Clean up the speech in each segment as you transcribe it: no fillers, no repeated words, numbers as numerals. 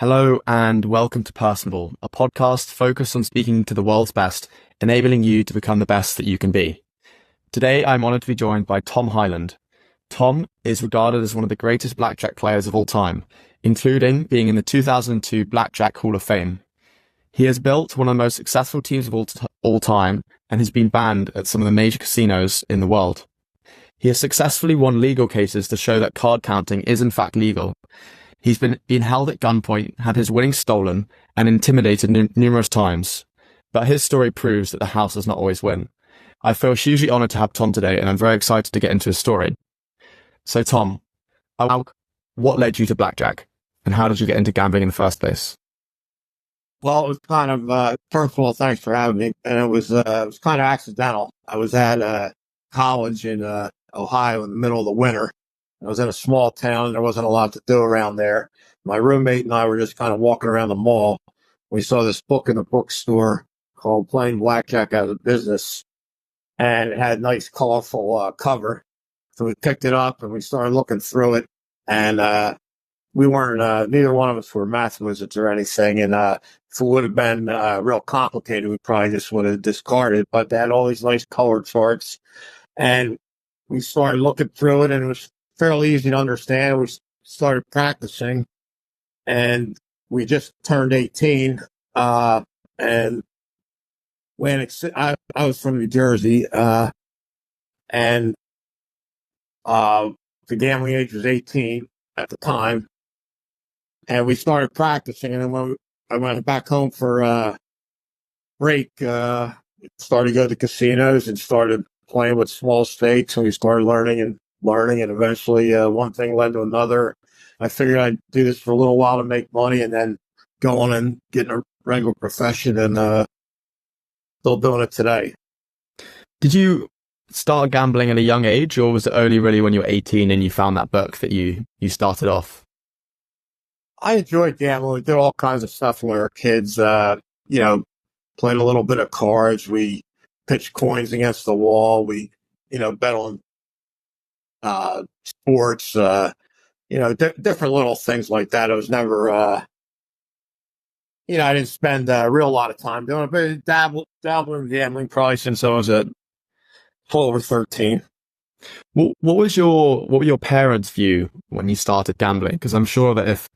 Hello and welcome to Personable, a podcast focused on speaking to the world's best, enabling you to become the best that you can be. Today, I'm honored to be joined by Tom Hyland. Tom is regarded as one of the greatest blackjack players of all time, including being in the 2002 Blackjack Hall of Fame. He has built one of the most successful teams of all time and has been banned at some of the major casinos in the world. He has successfully won legal cases to show that card counting is in fact legal. He's been held at gunpoint, had his winnings stolen, and intimidated numerous times. But his story proves that the house does not always win. I feel hugely honored to have Tom today, and I'm very excited to get into his story. So Tom, what led you to blackjack? And how did you get into gambling in the first place? Well, it was kind of, first of all, thanks for having me. And it was kind of accidental. I was at college in Ohio in the middle of the winter. I was in a small town. There wasn't a lot to do around there. My roommate and I were just kind of walking around the mall. We saw this book in a bookstore called Playing Blackjack as a Business. And it had a nice, colorful cover. So we picked it up and we started looking through it. And we weren't, neither one of us were math wizards or anything. And if it would have been real complicated, we probably just would have discarded. But they had all these nice colored charts. And we started looking through it, and it was fairly easy to understand. We started practicing, and we just turned 18. And when I was from New Jersey, and the gambling age was 18 at the time, and we started practicing. And then when I went back home for break, started to go to casinos and started playing with small stakes, and we started learning, and eventually one thing led to another. I figured I'd do this for a little while to make money and then go on and get in a regular profession, and still doing it today. Did you start gambling at a young age, or was it only really when you were 18 and you found that book that you started off? I enjoyed gambling. We did all kinds of stuff when we were kids. Played a little bit of cards. We pitched coins against the wall. We, bet on sports, different little things like that. It was never, I didn't spend a real lot of time doing it, but dabbled in gambling probably since I was a little over 13. What were your parents' view when you started gambling? Because I'm sure that if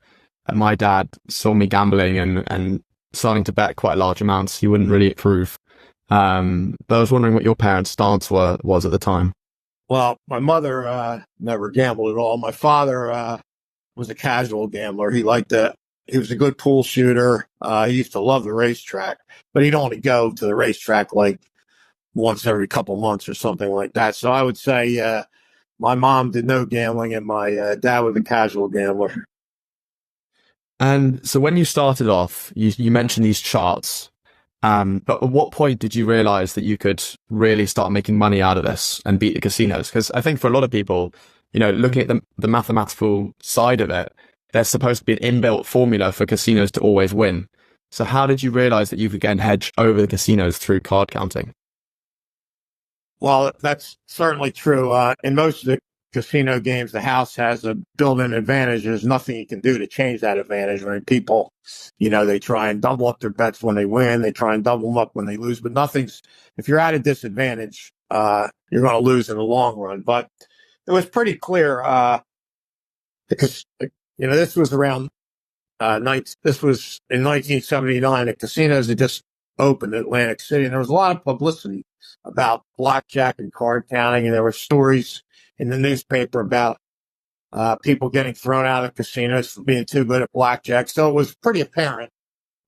my dad saw me gambling and starting to bet quite large amounts, he wouldn't really approve. But I was wondering what your parents' stance was at the time. Well, my mother never gambled at all. My father was a casual gambler. He was a good pool shooter. He used to love the racetrack, but he'd only go to the racetrack like once every couple months or something like that. So I would say my mom did no gambling, and my dad was a casual gambler. And so when you started off, you mentioned these charts. But at what point did you realize that you could really start making money out of this and beat the casinos? Because I think for a lot of people, looking at the mathematical side of it, there's supposed to be an inbuilt formula for casinos to always win. So how did you realize that you could get an edge over the casinos through card counting? Well, that's certainly true. In most of the casino games, the house has a built-in advantage. There's nothing you can do to change that advantage. When people, they try and double up their bets when they win. They try and double them up when they lose. But if you're at a disadvantage, you're going to lose in the long run. But it was pretty clear because, this was around this was in 1979. The casinos had just opened in Atlantic City, and there was a lot of publicity about blackjack and card counting, and there were stories in the newspaper about people getting thrown out of casinos for being too good at blackjack. So it was pretty apparent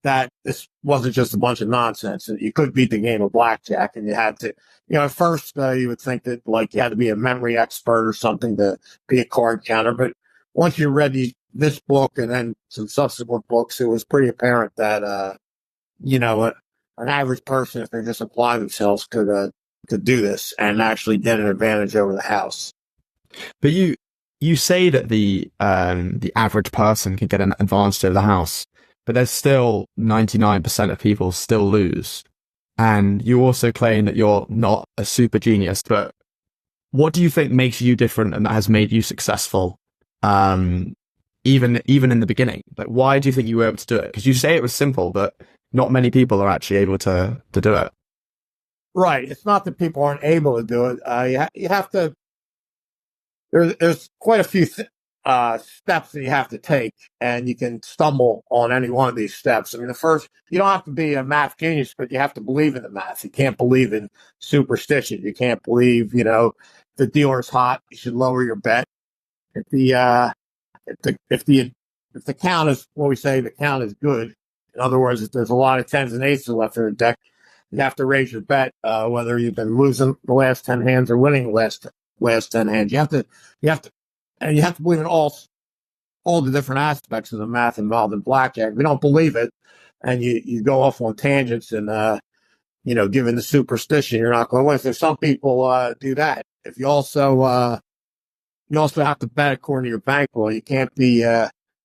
that this wasn't just a bunch of nonsense, that you could beat the game of blackjack, and you had to, at first you would think that you had to be a memory expert or something to be a card counter. But once you read this book and then some subsequent books, it was pretty apparent that, an average person, if they just apply themselves, could do this and actually get an advantage over the house. But you say that the average person can get an advantage over the house, but there's still 99% of people still lose. And you also claim that you're not a super genius, but what do you think makes you different and that has made you successful? even in the beginning? Like, why do you think you were able to do it? Because you say it was simple, but not many people are actually able to do it. Right. It's not that people aren't able to do it. You have to. There's quite a few steps that you have to take, and you can stumble on any one of these steps. I mean, the first, you don't have to be a math genius, but you have to believe in the math. You can't believe in superstition. You can't believe, the dealer's hot, you should lower your bet. If the count is what we say, the count is good. In other words, if there's a lot of tens and aces left in the deck, you have to raise your bet, whether you've been losing the last 10 hands or winning the last 10 hands. You have to believe in all the different aspects of the math involved in blackjack. If you don't believe it, and you go off on tangents and, given the superstition, you're not going to win. So some people do that. If you also have to bet according to your bankroll. You can't be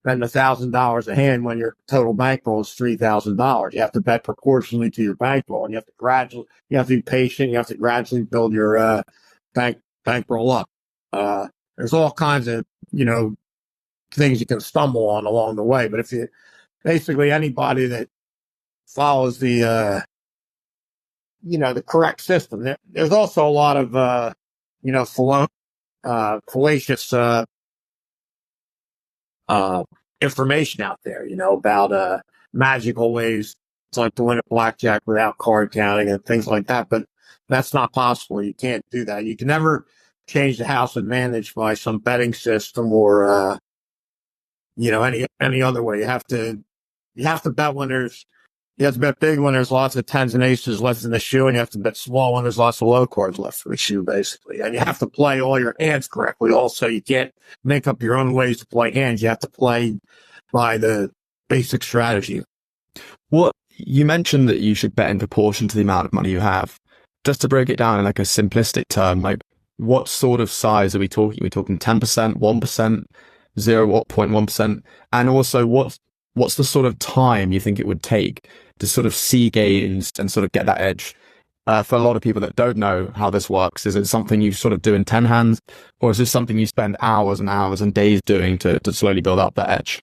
betting $1,000 a hand when your total bankroll is $3,000. You have to bet proportionally to your bankroll, and you have to be patient. You have to gradually build your bankroll up. There's all kinds of things you can stumble on along the way, but basically anybody that follows the the correct system. There's also a lot of fallacious information out there, about magical ways it's like to win at blackjack without card counting and things like that. But that's not possible. You can't do that. You can never change the house advantage by some betting system or any other way. You have to bet when you have to bet big when there's lots of tens and aces left in the shoe, and you have to bet small when there's lots of low cards left in the shoe, basically. And you have to play all your hands correctly. Also, you can't make up your own ways to play hands. You have to play by the basic strategy. What you mentioned that you should bet in proportion to the amount of money you have. Just to break it down in like a simplistic term, like what sort of size are we talking? Are we talking 10%, 1%, 0.1%? And also what's the sort of time you think it would take to sort of see gains and sort of get that edge? For a lot of people that don't know how this works, is it something you sort of do in 10 hands, or is this something you spend hours and hours and days doing to slowly build up that edge?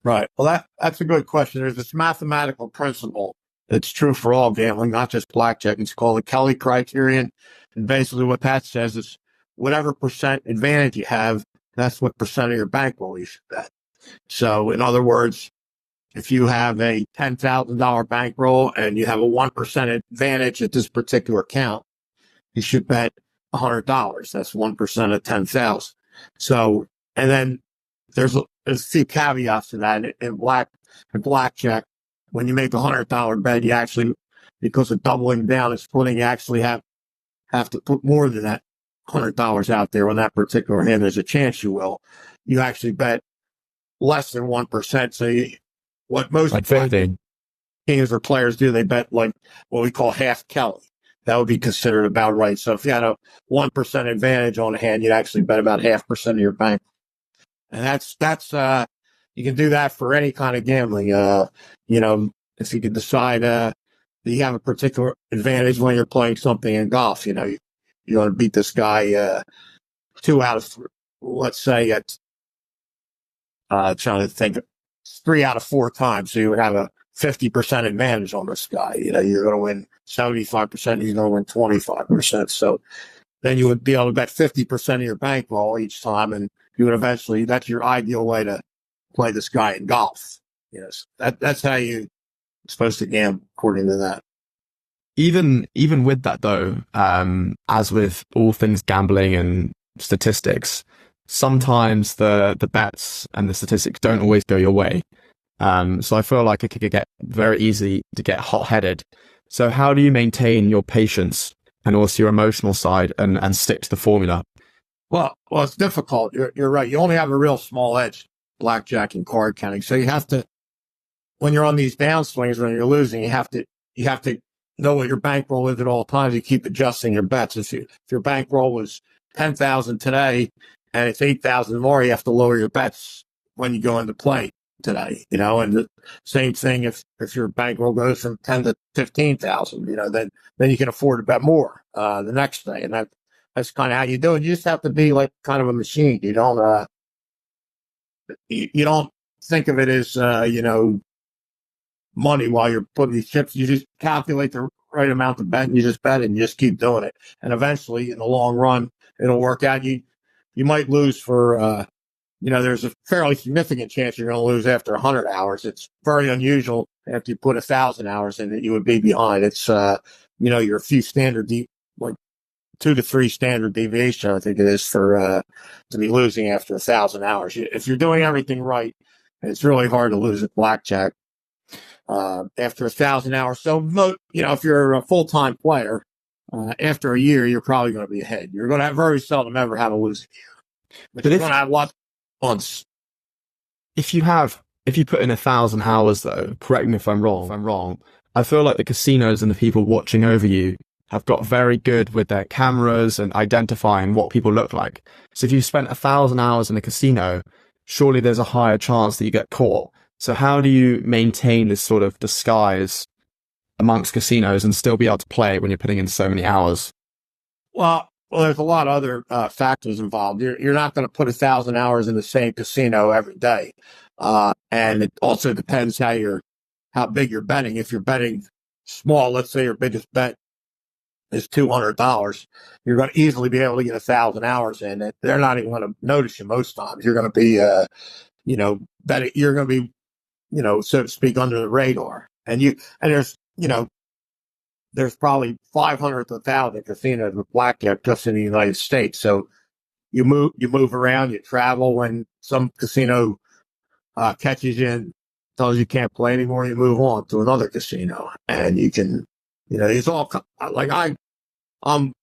Right. Well, that's a good question. There's this mathematical principle that's true for all gambling, not just blackjack. It's called the Kelly criterion. And basically what that says is whatever percent advantage you have, that's what percent of your bankroll you should bet. So in other words, if you have a $10,000 bankroll and you have a 1% advantage at this particular count, you should bet $100. That's 1% of 10,000. So, and then there's a few caveats to that. In blackjack, when you make a $100 bet, you actually, because of doubling down and splitting, you actually have to put more than that $100 out there on that particular hand. There's a chance you will. You actually bet less than 1%. So what most teams or players do, they bet like what we call half Kelly. That would be considered about right. So if you had a 1% advantage on a hand, you'd actually bet about 0.5% of your bank. And that's you can do that for any kind of gambling. If you could decide that you have a particular advantage when you're playing something in golf, you want to beat this guy 2 out of 3, let's say at trying to think, 3 out of 4 times. So you would have a 50% advantage on this guy. You're going to win 75%. He's going to win 25%. So then you would be able to bet 50% of your bankroll each time. And you would eventually, that's your ideal way to play this guy in golf. Yes. That's how you're supposed to gamble according to that. Even with that though, as with all things gambling and statistics, sometimes the bets and the statistics don't always go your way. So I feel like it could get very easy to get hot-headed. So how do you maintain your patience and also your emotional side and stick to the formula? Well, it's difficult. You're right. You only have a real small edge, blackjack and card counting. So you have to, when you're on these downswings, when you're losing, you have to know what your bankroll is at all times. You keep adjusting your bets. If your bankroll was 10,000 today and it's 8,000 more, you have to lower your bets when you go into play today, and the same thing if your bankroll goes from 10 to 15,000, then you can afford to bet more, the next day. And that's kind of how you do it. You just have to be like kind of a machine. You don't, you don't think of it as, money while you're putting these chips. You just calculate the right amount to bet and you just bet it and you just keep doing it. And eventually in the long run, it'll work out. You might lose for, there's a fairly significant chance you're going to lose after 100 hours. It's very unusual after you put 1,000 hours in that you would be behind. It's, you're a few like 2 to 3 standard deviation, I think it is, for to be losing after 1,000 hours. If you're doing everything right, it's really hard to lose at blackjack after 1,000 hours. So, if you're a full-time player, after a year, you're probably going to be ahead. You're going to very seldom ever have a losing year. But you're going to have lots of months. If you put in 1,000 hours, though, correct me if I'm wrong, I feel like the casinos and the people watching over you have got very good with their cameras and identifying what people look like. So if you spent 1,000 hours in a casino, surely there's a higher chance that you get caught. So how do you maintain this sort of disguise amongst casinos and still be able to play when you're putting in so many hours? Well, there's a lot of other factors involved. You're not going to put 1,000 hours in the same casino every day. And it also depends how big you're betting. If you're betting small, let's say your biggest bet is $200, you're going to easily be able to get 1,000 hours in. They're not even going to notice you most times. You're going to be, betting. You're going to be, so to speak, under the radar. And there's probably 500 to 1,000 casinos with blackjack just in the United States. So you move around, you travel. When some casino catches you and tells you can't play anymore, you move on to another casino, and you can, it's all like I'm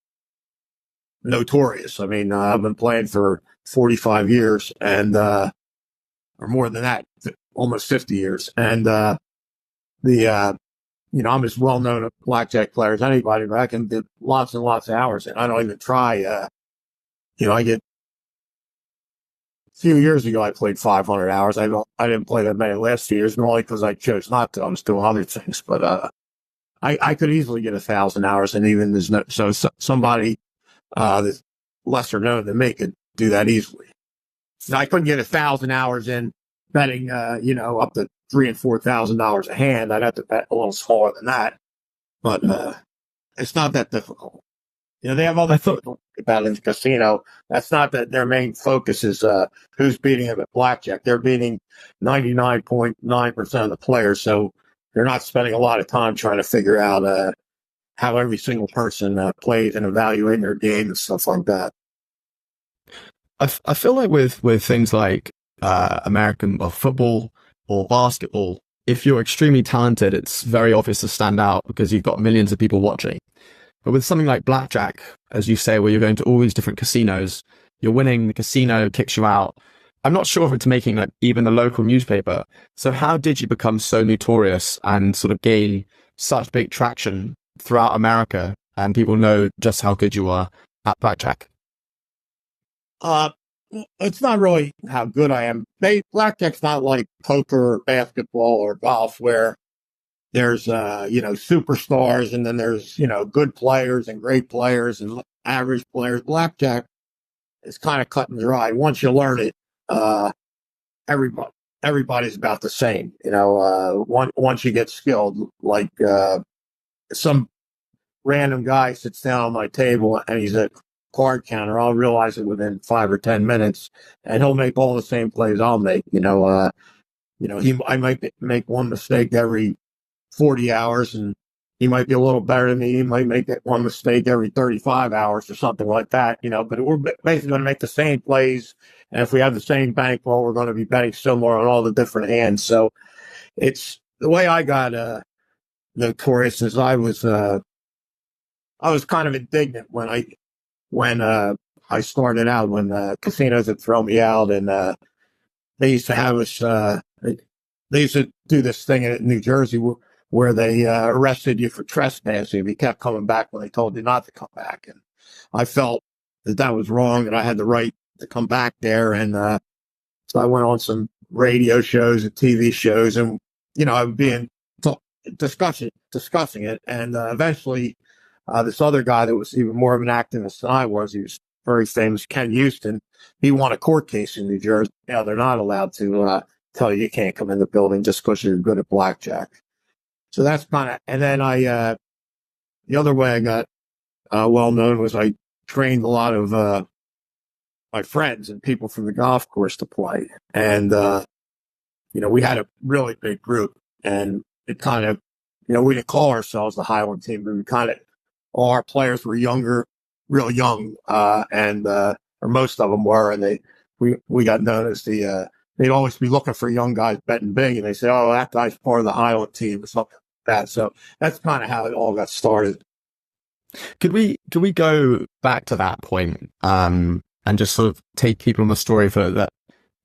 notorious. I mean, I've been playing for 45 years and, or more than that, almost 50 years. And, I'm as well known a blackjack player as anybody, but I can do lots and lots of hours. And I don't even try, I get, a few years ago, I played 500 hours. I didn't play that many last few years, normally because I chose not to. I was doing other things, but, I could easily get 1,000 hours, and even somebody, that's lesser known than me could do that easily. Now, I couldn't get 1,000 hours in betting, up to $3,000 and $4,000 a hand. I'd have to bet a little smaller than that, but it's not that difficult. They have other people about in the casino. That's not that their main focus is who's beating them at blackjack. They're beating 99.9% of the players, so they're not spending a lot of time trying to figure out how every single person plays and evaluating their game and stuff like that. I feel like with things like American football or basketball, if you're extremely talented, it's very obvious to stand out because you've got millions of people watching. But with something like blackjack, as you say, where you're going to all these different casinos, you're winning, the casino kicks you out. I'm not sure if it's making like even the local newspaper. So how did you become so notorious and sort of gain such big traction throughout America, and people know just how good you are at blackjack? It's not really how good I am. Blackjack's not like poker or basketball or golf where there's, superstars and then there's, good players and great players and average players. Blackjack is kind of cut and dry. Once you learn it, everybody's about the same. Once you get skilled, like some random guy sits down on my table and he's a card counter, I'll realize it within 5 or 10 minutes, and he'll make all the same plays I'll make. I might make one mistake every 40 hours, and he might be a little better than me. He might make that one mistake every 35 hours or something like that, but we're basically going to make the same plays. And if we have the same bankroll, we're going to be betting similar on all the different hands. So it's the way I got notorious is I was kind of indignant when I started out, when casinos had thrown me out, and they used to have us, they used to do this thing in New Jersey where they arrested you for trespassing if you kept coming back when they told you not to come back. And I felt that was wrong, and I had the right to come back there. And so I went on some radio shows and TV shows, and, I would be discussing it. And eventually, this other guy that was even more of an activist than I was, he was very famous Ken Houston. He won a court case in New Jersey. Now they're not allowed to tell you can't come in the building just because you're good at blackjack. So that's kind of, and then the other way I got well known was I trained a lot of my friends and people from the golf course to play. And, we had a really big group, and it kind of, we didn't call ourselves the Hyland team, but we kind of, all our players were younger, real young, or most of them were, and we got known as they'd always be looking for young guys betting big, and they say, oh, that guy's part of the Hyland team or something like that. So that's kind of how it all got started. Could we go back to that point, and just sort of take people on the story for that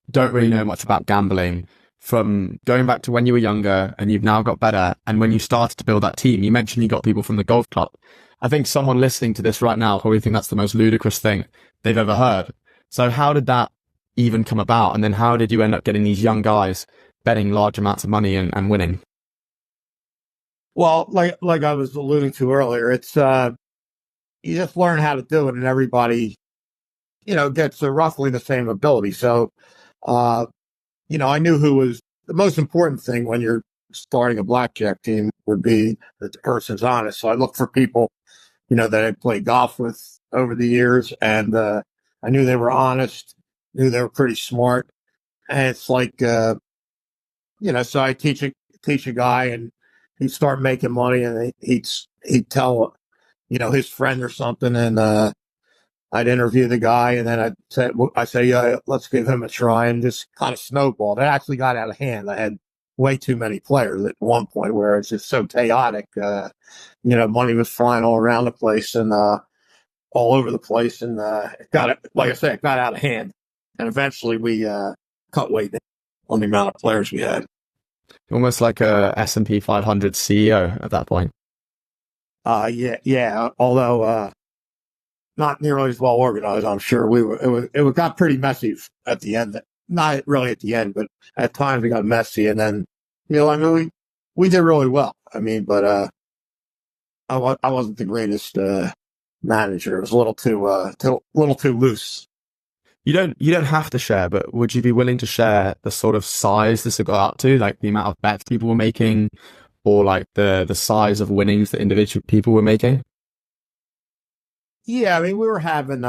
don't really know much about gambling, from going back to when you were younger and you've now got better, and when you started to build that team? You mentioned you got people from the golf club. I think someone listening to this right now probably think that's the most ludicrous thing they've ever heard. So how did that even come about? And then how did you end up getting these young guys betting large amounts of money and winning? Well, like I was alluding to earlier, it's you just learn how to do it, and everybody, gets roughly the same ability. So, I knew who was the most important thing when you're starting a blackjack team would be that the person's honest. So I looked for people, that I played golf with over the years, and I knew they were honest, knew they were pretty smart. And it's like, so I teach a guy, and he'd start making money, and he'd tell, his friend or something, and I'd interview the guy, and then I say, yeah, let's give him a try, and just kind of snowballed. It actually got out of hand. I had way too many players at one point where it's just so chaotic. Money was flying all around the place and all over the place, and it got out of hand. And eventually we cut weight on the amount of players we had. Almost like a S&P 500 CEO at that point. Yeah. Although not nearly as well organized, I'm sure. It got pretty messy at the end. Not really at the end, but at times it got messy. And then, we did really well. But I wasn't the greatest manager. It was a little too loose. You don't have to share, but would you be willing to share the sort of size this would go out to, like the amount of bets people were making, or like the size of winnings that individual people were making? Yeah, we were having,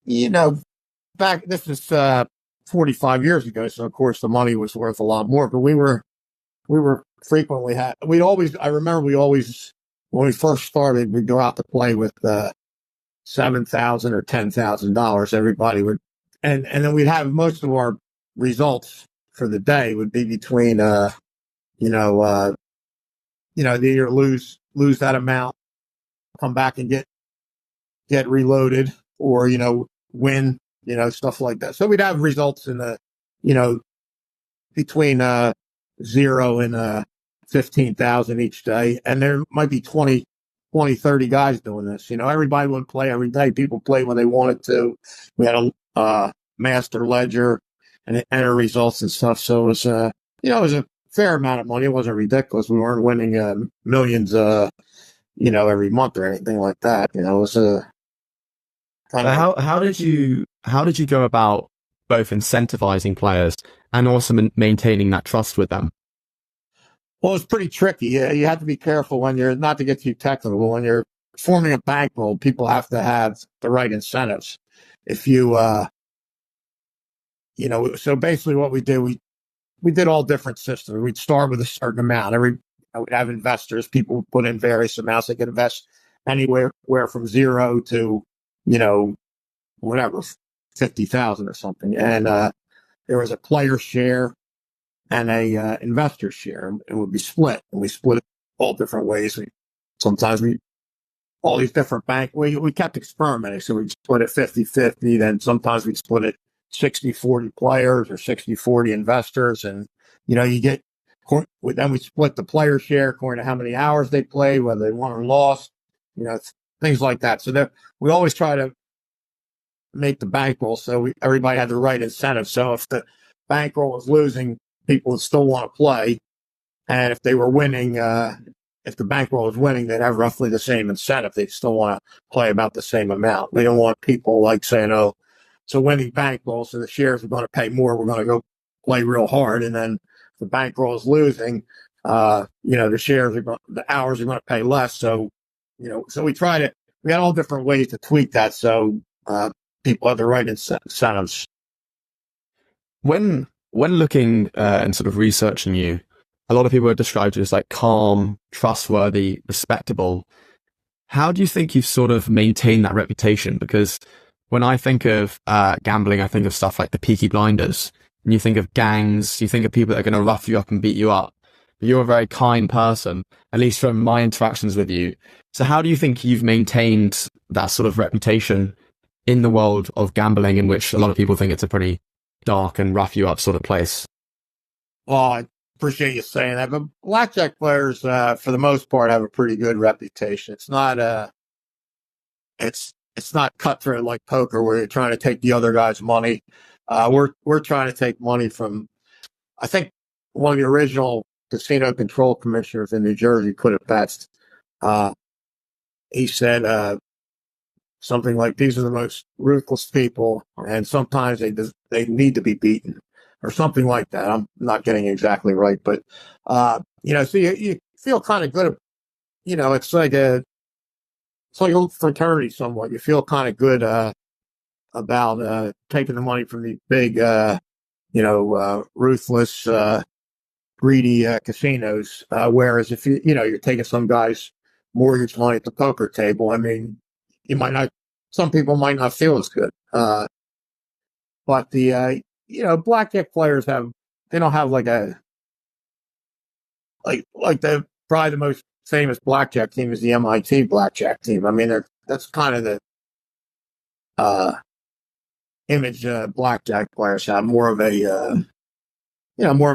this is 45 years ago, so of course the money was worth a lot more. But we were frequently I remember we always, when we first started, we'd go out to play with $7,000 or $10,000. Everybody would, and then we'd have most of our results for the day would be between, they either lose that amount, come back and get reloaded, or, win, stuff like that. So we'd have results in the, between 0 and 15,000 each day. And there might be 20, 30 guys doing this. Everybody would play every day. People played when they wanted to. We had a master ledger and enter results and stuff. So it was, it was a fair amount of money. It wasn't ridiculous. We weren't winning millions, every month or anything like that. It was how did you go about both incentivizing players and also maintaining that trust with them? Well, it's pretty tricky. You have to be careful when you're, not to get too technical, when you're forming a bankroll, people have to have the right incentives. If you, so basically what we did, we did all different systems. We'd start with a certain amount. We'd have investors, people would put in various amounts. They could invest anywhere from 0 to, whatever, 50,000 or something. And there was a player share and a investor share. It would be split, and we split it all different ways. All these different we kept experimenting. So we'd split it 50-50. Then sometimes we'd split it 60-40 players or 60-40 investors. And, then we split the player share according to how many hours they played, whether they won or lost, things like that. So we always try to make the bankroll so everybody had the right incentive. So if the bankroll was losing, people would still want to play. And if they were winning, if the bankroll is winning, they'd have roughly the same incentive. They still want to play about the same amount. They don't want people like saying, oh, it's a winning bankroll, so the shares are going to pay more. We're going to go play real hard. And then if the bankroll is losing, the hours are going to pay less. So, so we had all different ways to tweak that. So, people have the right incentives. When looking and sort of researching you, a lot of people are described as like calm, trustworthy, respectable. How do you think you've sort of maintained that reputation? Because when I think of gambling, I think of stuff like the Peaky Blinders. And you think of gangs, you think of people that are going to rough you up and beat you up. But you're a very kind person, at least from my interactions with you. So how do you think you've maintained that sort of reputation in the world of gambling, in which a lot of people think it's a pretty dark and rough you up sort of place? Well, I appreciate you saying that, but blackjack players, for the most part, have a pretty good reputation. It's not it's not cutthroat like poker where you're trying to take the other guy's money. We're trying to take money from, I think one of the original casino control commissioners in New Jersey put it best. He said something like, "These are the most ruthless people, and sometimes they need to be beaten," or something like that. I'm not getting it exactly right, but so you feel kind of good. It's like a fraternity somewhat. You feel kind of good about taking the money from these big, ruthless, greedy casinos. Whereas if you're taking some guy's mortgage money at the poker table, I mean, some people might not feel as good. But the blackjack players they don't have like probably the most famous blackjack team is the MIT blackjack team. I mean, that's kind of the image blackjack players have, more of a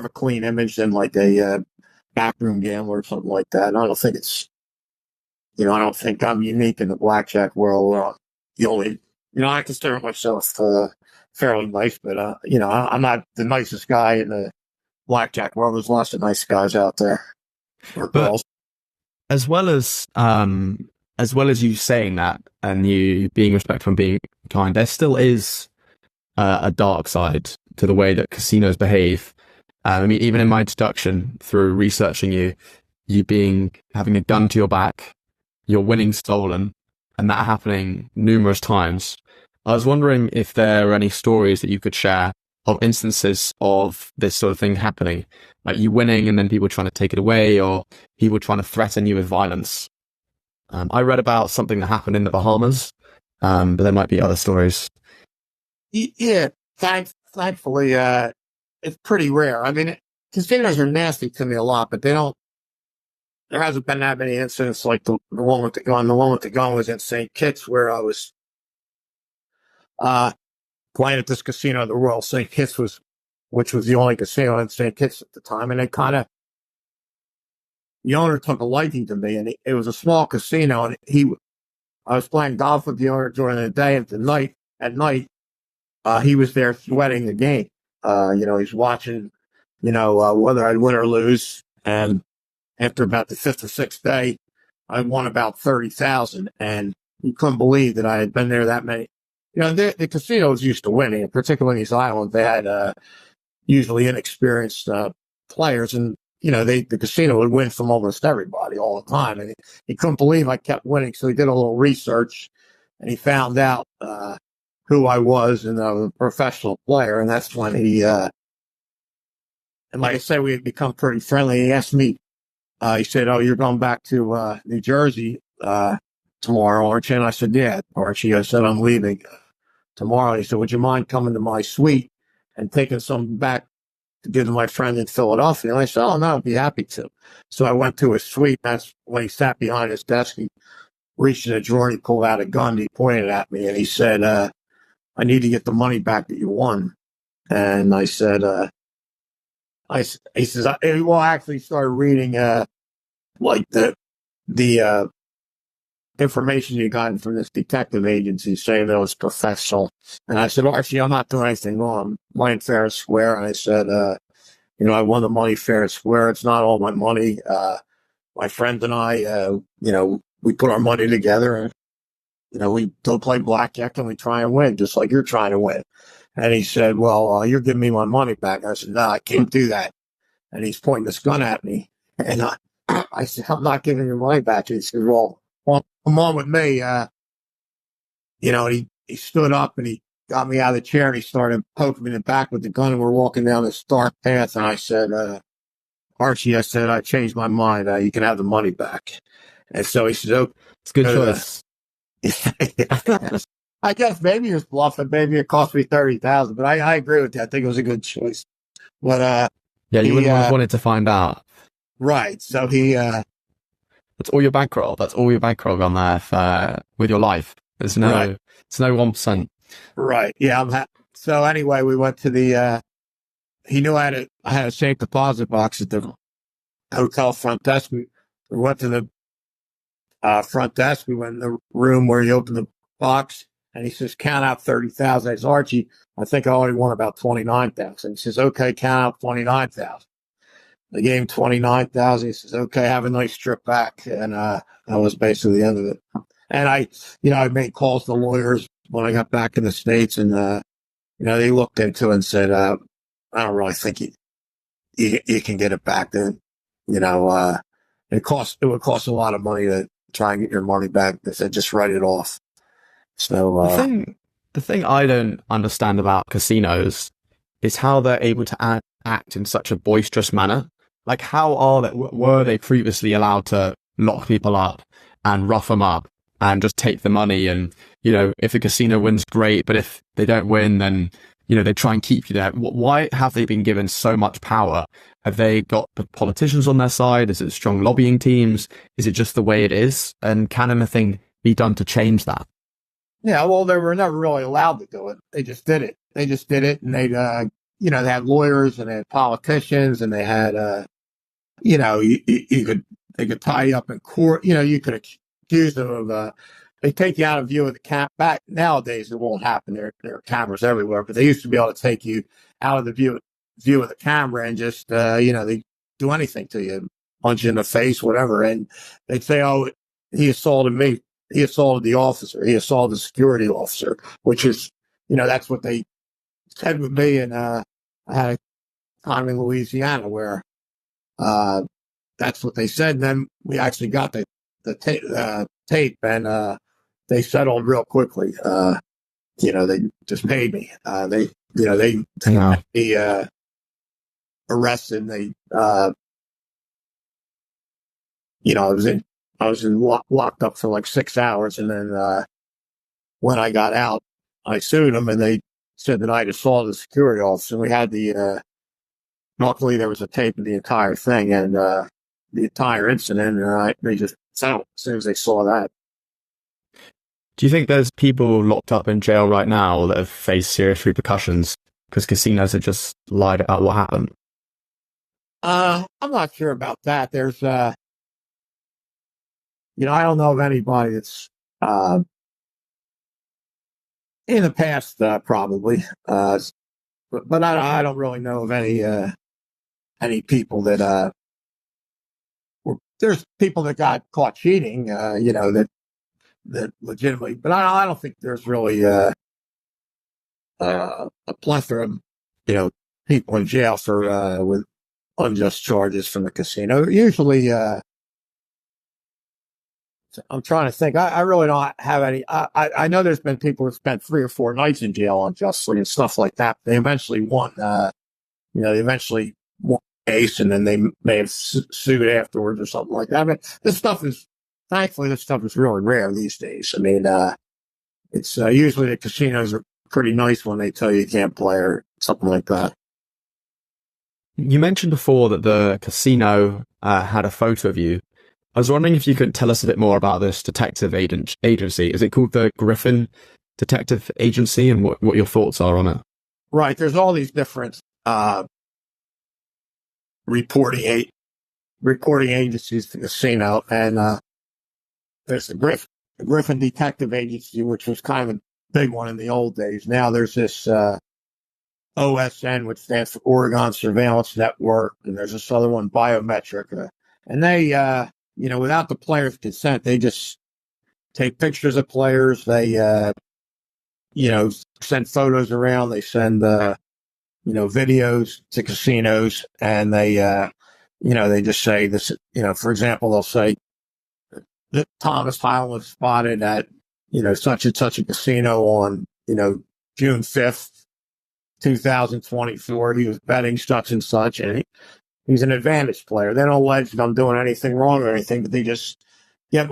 clean image than like a backroom gambler or something like that. And I don't think I don't think I'm unique in the blackjack world. The only, I consider myself fairly nice, but I'm not the nicest guy in the blackjack world. There's lots of nice guys out there, or girls. As well as you saying that and you being respectful and being kind, there still is a dark side to the way that casinos behave. I mean, even in my introduction, through researching you having a gun to your back, your winnings stolen, and that happening numerous times. I was wondering if there are any stories that you could share of instances of this sort of thing happening, like you winning and then people trying to take it away, or people trying to threaten you with violence. I read about something that happened in the Bahamas, but there might be other stories. Yeah, thankfully, it's pretty rare. I mean, casinos are nasty to me a lot, but there hasn't been that many incidents like the one with the gun. The one with the gun was in St. Kitts, where I was playing at this casino, the Royal St. Kitts, which was the only casino in St. Kitts at the time. And the owner took a liking to me, and it was a small casino. And I was playing golf with the owner during the day, and at night, he was there sweating the game. He's watching, whether I'd win or lose. And after about the fifth or sixth day, I won about 30,000, and you couldn't believe that I had been there that many. The casino was used to winning, and particularly in these islands, they had usually inexperienced players, and the casino would win from almost everybody all the time. And he couldn't believe I kept winning, so he did a little research, and he found out who I was, and I was a professional player. And that's when and like I said, we had become pretty friendly. He asked me, he said, "Oh, you're going back to New Jersey tomorrow, aren't you?" And I said, "Yeah, Archie." I said, "I'm leaving tomorrow." He said, "Would you mind coming to my suite and taking some back to give to my friend in Philadelphia?" And I said, "Oh, no, I'd be happy to." So I went to his suite. That's when he sat behind his desk. He reached in a drawer, and he pulled out a gun. He pointed at me, and he said, "I need to get the money back that you won." And I said, he says, actually started reading like the information you got from this detective agency saying that it was professional. And I said, "Archie, I'm not doing anything wrong. I'm playing fair and square." And I said, "I won the money fair and square. It's not all my money. my friend and I, we put our money together and, we go play blackjack and we try and win, just like you're trying to win. And he said, well, you're giving me my money back. I said, no, I can't do that. And he's pointing this gun at me. And I said, I'm not giving your money back. He said, well, come on with me. And he stood up and he got me out of the chair and he started poking me in the back with the gun. And we're walking down this dark path. And I said, Archie, I said, I changed my mind. You can have the money back. And so he said, oh, it's a good choice. I guess maybe he was bluffing. Maybe it cost me $30,000, but I agree with that. I think it was a good choice. But yeah, you wouldn't have wanted to find out, right? So he that's all your bankroll. That's all your bankroll on there with your life. It's no 1%. Right? Yeah. So anyway, we went to the. He knew I had a safe deposit box at the hotel front desk. We went to the front desk. We went in the room where you open the box, and he says, "Count out 30,000." I said, "Archie, I think I only won about 29,000." He says, "Okay, count out 29,000." I gave him 29,000. He says, "Okay, have a nice trip back," and that was basically the end of it. And I made calls to lawyers when I got back in the States, and they looked into it and said, "I don't really think you can get it back." Then, it would cost a lot of money to try and get your money back. They said, just write it off. So the thing I don't understand about casinos is how they're able to act in such a boisterous manner. Like, were they previously allowed to lock people up and rough them up and just take the money? And, if the casino wins, great. But if they don't win, then, they try and keep you there. Why have they been given so much power? Have they got the politicians on their side? Is it strong lobbying teams? Is it just the way it is? And can anything be done to change that? Yeah, well, they were never really allowed to do it. They just did it. And they had lawyers and they had politicians and they had, they could tie you up in court. You could accuse them of, they take you out of view of the camp. Back nowadays, it won't happen. There are cameras everywhere, but they used to be able to take you out of the view of the camera and just, they do anything to you, punch you in the face, whatever. And they'd say, oh, he assaulted me. He assaulted the officer. He assaulted the security officer, which is, that's what they said with me. And I had a time in Louisiana where that's what they said. And then we actually got the tape and they settled real quickly. They just paid me. They got me arrested. And they, I was locked up for like 6 hours. And then when I got out, I sued them and they said that I'd assaulted the security officer. We had luckily there was a tape of the entire thing and the entire incident. And they just settled as soon as they saw that. Do you think there's people locked up in jail right now that have faced serious repercussions because casinos have just lied about what happened? I'm not sure about that. There's, I don't know of anybody that's, in the past, probably, but I don't really know of any people that, there's people that got caught cheating, that legitimately, but I don't think there's really, a plethora of, people in jail for, with unjust charges from the casino. Usually, I'm trying to think. I really don't have any. I know there's been people who spent 3 or 4 nights in jail unjustly and stuff like that. They eventually won. They eventually won the case, and then they may have sued afterwards or something like that. But thankfully, this stuff is really rare these days. I mean, it's usually the casinos are pretty nice when they tell you can't play or something like that. You mentioned before that the casino had a photo of you. I was wondering if you could tell us a bit more about this detective agency. Is it called the Griffin Detective Agency, and what your thoughts are on it? Right. There's all these different reporting agencies to the casino, and there's the Griffin Detective Agency, which was kind of a big one in the old days. Now there's this OSN, which stands for Oregon Surveillance Network, and there's this other one, Biometric, and they without the player's consent, they just take pictures of players. They, send photos around. They send, videos to casinos, and they just say this, for example, they'll say that Thomas Hyland was spotted at, such and such a casino on, June 5th, 2024. He was betting such and such, and he's an advantage player. They don't allege that I'm doing anything wrong or anything, but they just get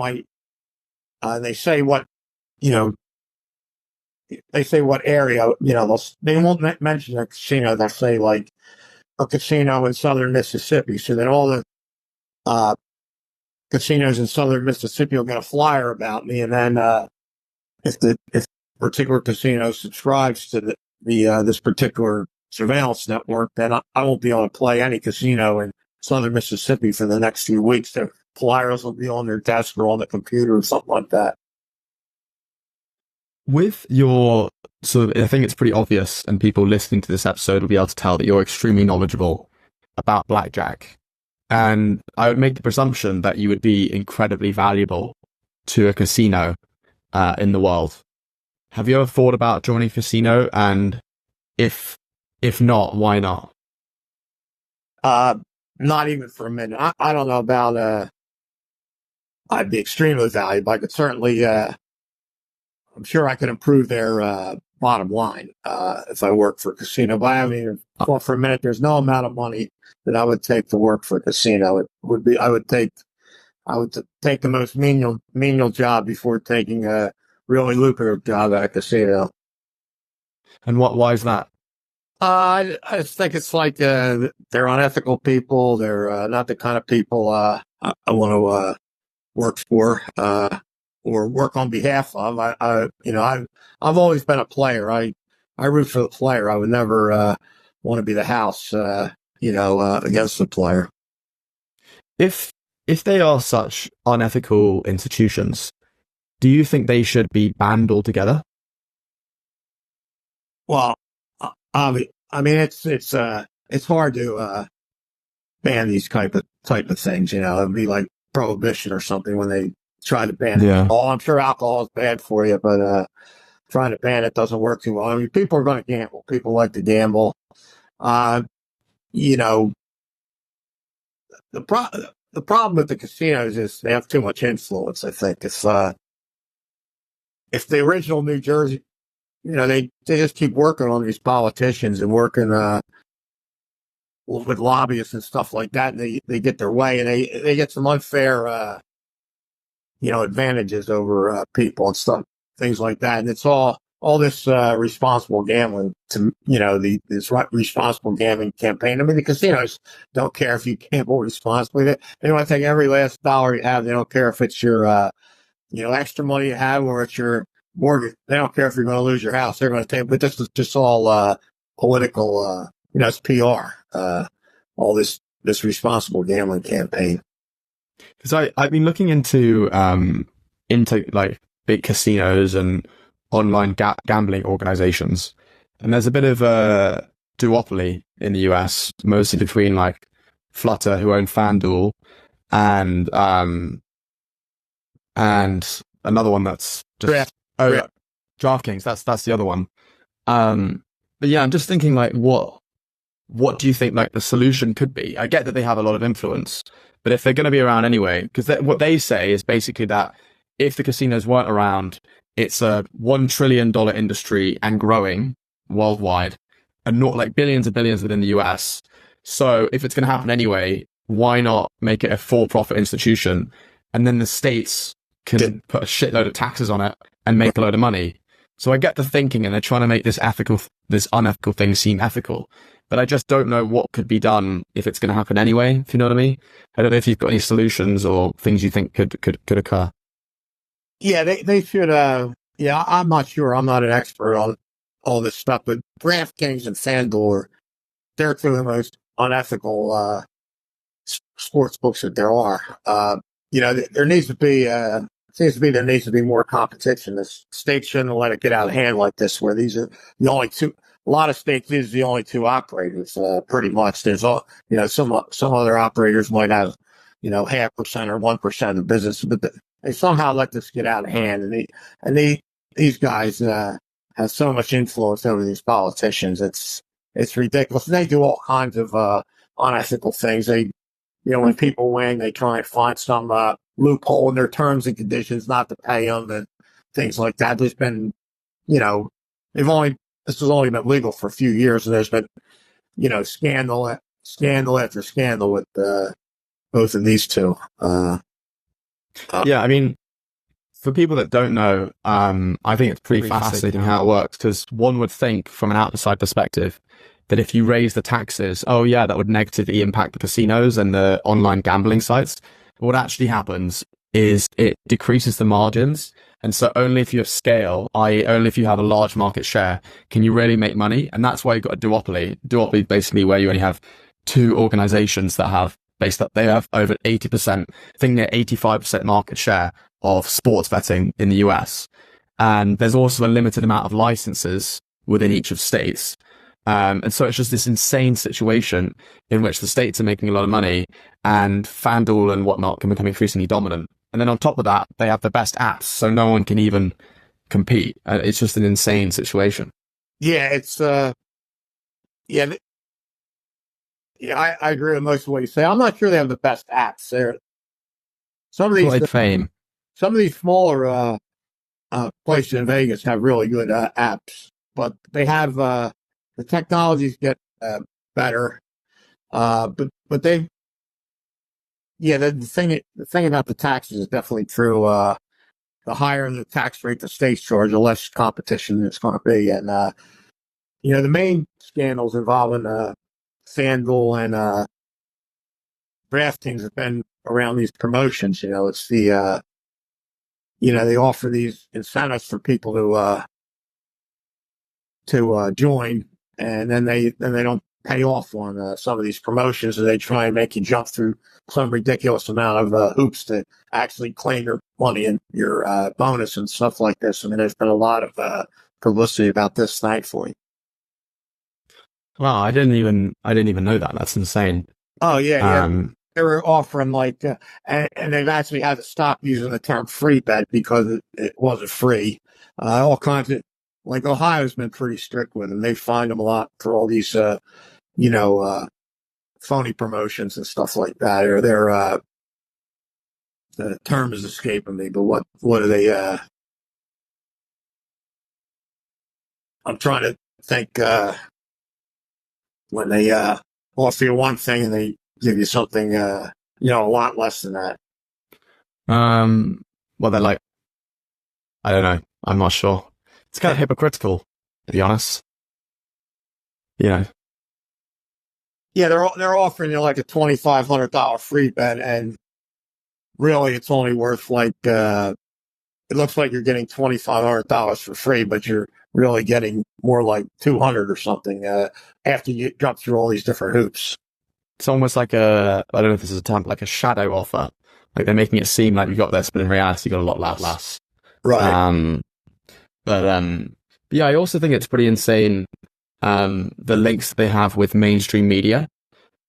they say what, they say what area, they won't mention a casino. They'll say like a casino in southern Mississippi. So then all the casinos in southern Mississippi will get a flyer about me. And then if particular casino subscribes to this particular surveillance network, then I won't be able to play any casino in southern Mississippi for the next few weeks. The flyers will be on their desk or on the computer or something like that. With your I think it's pretty obvious, and people listening to this episode will be able to tell that you're extremely knowledgeable about blackjack. And I would make the presumption that you would be incredibly valuable to a casino in the world. Have you ever thought about joining a casino? And if not, why not? Not even for a minute. I don't know about, I'd be extremely valuable. I could certainly, I'm sure I could improve their bottom line if I worked for a casino. But I mean, for a minute, there's no amount of money that I would take to work for a casino. It would be I would take the most menial job before taking a really lucrative job at a casino. And why is that? I just think it's like they're unethical people. They're not the kind of people I want to work for. Or work on behalf of. I've always been a player. I root for the player. I would never want to be the house, against the player. If they are such unethical institutions, do you think they should be banned altogether? Well, I mean, it's hard to ban these type of things. It'd be like prohibition or something when they try to ban alcohol. I'm sure alcohol is bad for you, but trying to ban it doesn't work too well. I mean, people are going to gamble. People like to gamble. The problem with the casinos is they have too much influence. I think if the original New Jersey, they just keep working on these politicians and working with lobbyists and stuff like that, and they get their way, and they get some unfair advantages over people and stuff, things like that. And it's all this responsible gambling this responsible gambling campaign. I mean, the casinos don't care if you gamble responsibly. They want to take every last dollar you have. They don't care if it's your, extra money you have or it's your mortgage. They don't care if you're going to lose your house. They're going to take, but this is just all political, it's PR, all this responsible gambling campaign. Because I've been looking into like big casinos and online gambling organizations, and there's a bit of a duopoly in the US, mostly between like Flutter, who own FanDuel, and another one that's just DraftKings. That's the other one. But yeah, I'm just thinking like, what do you think like the solution could be? I get that they have a lot of influence, but if they're going to be around anyway, because what they say is basically that if the casinos weren't around, it's a $1 trillion industry and growing worldwide, and not like billions and billions within the US. So if it's going to happen anyway, why not make it a for-profit institution? And then the states can put a shitload of taxes on it and make a load of money. So I get the thinking, and they're trying to make this unethical thing seem ethical. But I just don't know what could be done if it's going to happen anyway, if you know what I mean. I don't know if you've got any solutions or things you think could occur. Yeah, they should. I'm not sure. I'm not an expert on all this stuff, but DraftKings and FanDuel they're two of the most unethical sports books that there are. There needs to be. Seems to be there needs to be more competition. The states shouldn't let it get out of hand like this, where these are the only two. A lot of states, these are the only two operators. Pretty much, there's some other operators might have 0.5% or 1% of the business, but they somehow let this get out of hand, and these guys have so much influence over these politicians. It's ridiculous. And they do all kinds of unethical things. When people win, they try and find some loophole in their terms and conditions not to pay them and things like that. There's been, this has only been legal for a few years, and there's been, scandal after scandal with both of these two. Yeah, I mean, for people that don't know, I think it's pretty fascinating how it works, because one would think from an outside perspective that if you raise the taxes, that would negatively impact the casinos and the online gambling sites. But what actually happens is it decreases the margins. And so only if you have scale, i.e. only if you have a large market share, can you really make money. And that's why you've got a duopoly. Duopoly is basically where you only have two organizations that have they have over 80%, I think near 85% market share of sports betting in the US. And there's also a limited amount of licenses within each of states. And so it's just this insane situation in which the states are making a lot of money and FanDuel and whatnot can become increasingly dominant. And then on top of that, they have the best apps, so no one can even compete. It's just an insane situation. Yeah, it's, I agree with most of what you say. I'm not sure they have the best apps there. Some of these smaller places in Vegas have really good apps, but they have the technologies get better. But they, the thing about the taxes is definitely true. The higher the tax rate the states charge, the less competition it's going to be. And the main scandals involving FanDuel and DraftKings have been around these promotions. It's the they offer these incentives for people to join, and then they don't pay off on some of these promotions, and they try and make you jump through some ridiculous amount of hoops to actually claim your money and your bonus and stuff like this. I mean, there's been a lot of publicity about this, thankfully. Wow, I didn't even know that. That's insane. Oh yeah. They were offering and they've actually had to stop using the term free bet because it wasn't free. All kinds of, Ohio's been pretty strict with them. They fined them a lot for all these, phony promotions and stuff like that. Or the term is escaping me, but what are they? I'm trying to think. When they offer you one thing and they give you something, a lot less than that. Well, they're like, I don't know. I'm not sure. It's kind of hypocritical, to be honest. Yeah, they're offering you like a $2,500 free bet, and really it's only worth it looks like you're getting $2,500 for free, but you're really getting more like 200 or something after you jump through all these different hoops. It's almost like I don't know if this is a term, like a shadow offer. Like they're making it seem like you got this, but in reality you got a lot less. Right. But yeah, I also think it's pretty insane the links that they have with mainstream media,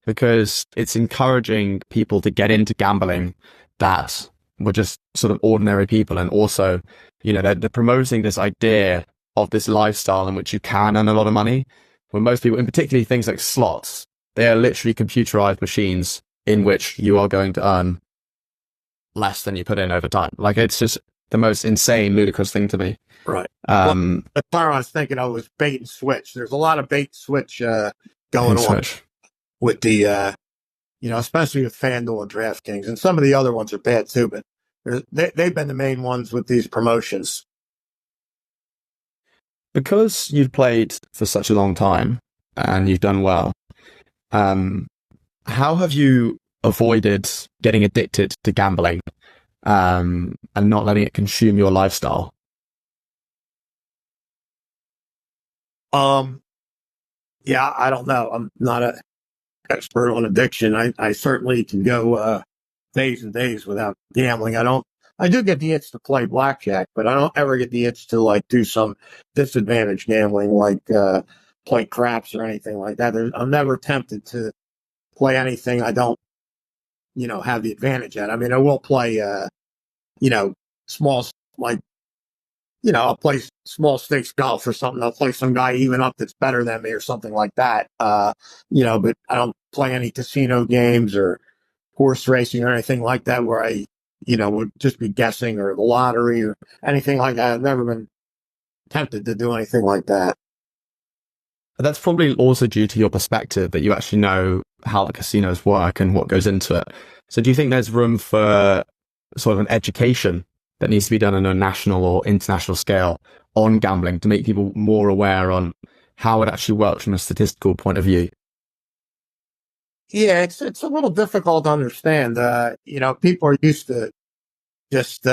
because it's encouraging people to get into gambling that were just sort of ordinary people. And also, they're promoting this idea of this lifestyle in which you can earn a lot of money, when most people, and particularly things like slots, they are literally computerized machines in which you are going to earn less than you put in over time. It's just the most insane, ludicrous thing to me. Right. The part I was thinking of was bait and switch. There's a lot of bait and switch going on with the, especially with FanDuel and DraftKings, and some of the other ones are bad too, but they've been the main ones with these promotions. Because you've played for such a long time and you've done well, how have you avoided getting addicted to gambling and not letting it consume your lifestyle? Yeah, I don't know. I'm not an expert on addiction. I certainly can go days and days without gambling. I do get the itch to play blackjack, but I don't ever get the itch to do some disadvantaged gambling, play craps or anything like that. I'm never tempted to play anything I don't have the advantage at. I mean, I will play, small, like, I'll play small stakes golf or something. I'll play some guy even up that's better than me or something like that. But I don't play any casino games or horse racing or anything like that where I, would just be guessing, or the lottery or anything like that. I've never been tempted to do anything like that. That's probably also due to your perspective that you actually know how the casinos work and what goes into it. So do you think there's room for sort of an education that needs to be done on a national or international scale on gambling to make people more aware on how it actually works from a statistical point of view? Yeah, it's a little difficult to understand. People are used to just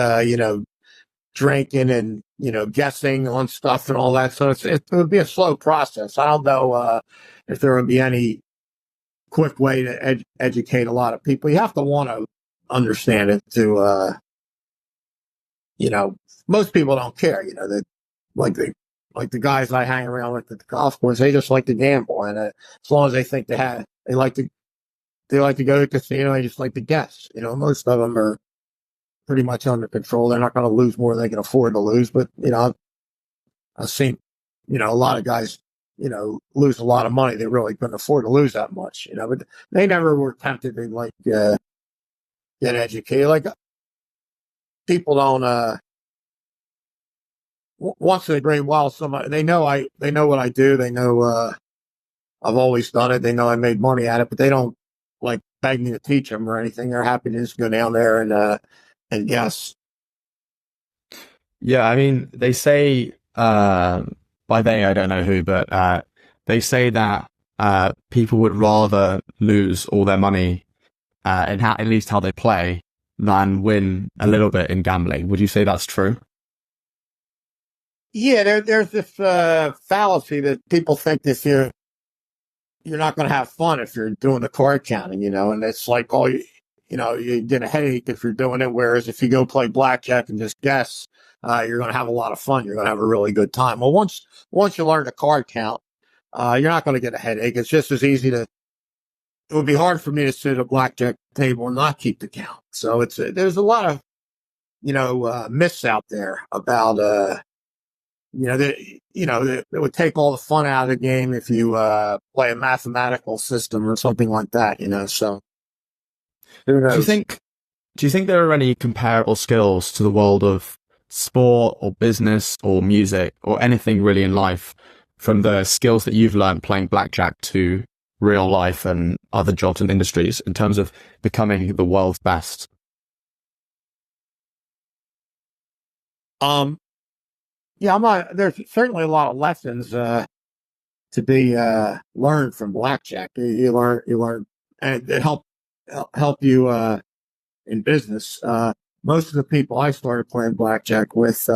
drinking and guessing on stuff and all that. So it would be a slow process. I don't know if there would be any quick way to educate a lot of people. You have to want to understand it to most people don't care. That like the guys I hang around with at the golf course, they just like to gamble, and as long as they think they like to go to the casino, they just like to guess. Most of them are pretty much under control. They're not going to lose more than they can afford to lose. But, I've seen, a lot of guys, lose a lot of money. They really couldn't afford to lose that much, but they never were tempted to get educated. Like, people don't, once in a great while, they know what I do. They know, I've always done it. They know I made money at it, but they don't beg me to teach them or anything. They're happy to just go down there and guess. Yeah, I mean, they say, by they, I don't know who, but they say that people would rather lose all their money in at least how they play than win a little bit in gambling. Would you say that's true? Yeah, there's this fallacy that people think that you're not going to have fun if you're doing the card counting, and it's like, you get a headache if you're doing it. Whereas if you go play blackjack and just guess, you're going to have a lot of fun. You're going to have a really good time. Well, once you learn the card count, you're not going to get a headache. It's just as easy it would be hard for me to sit at a blackjack table and not keep the count. So there's a lot of, myths out there about, that would take all the fun out of the game if you play a mathematical system or something like that, so who knows? Do you think there are any comparable skills to the world of sport or business or music or anything really in life, from the skills that you've learned playing blackjack to real life and other jobs and industries, in terms of becoming the world's best? Yeah, there's certainly a lot of lessons to be learned from blackjack. You learn, and it help you in business. Most of the people I started playing blackjack with,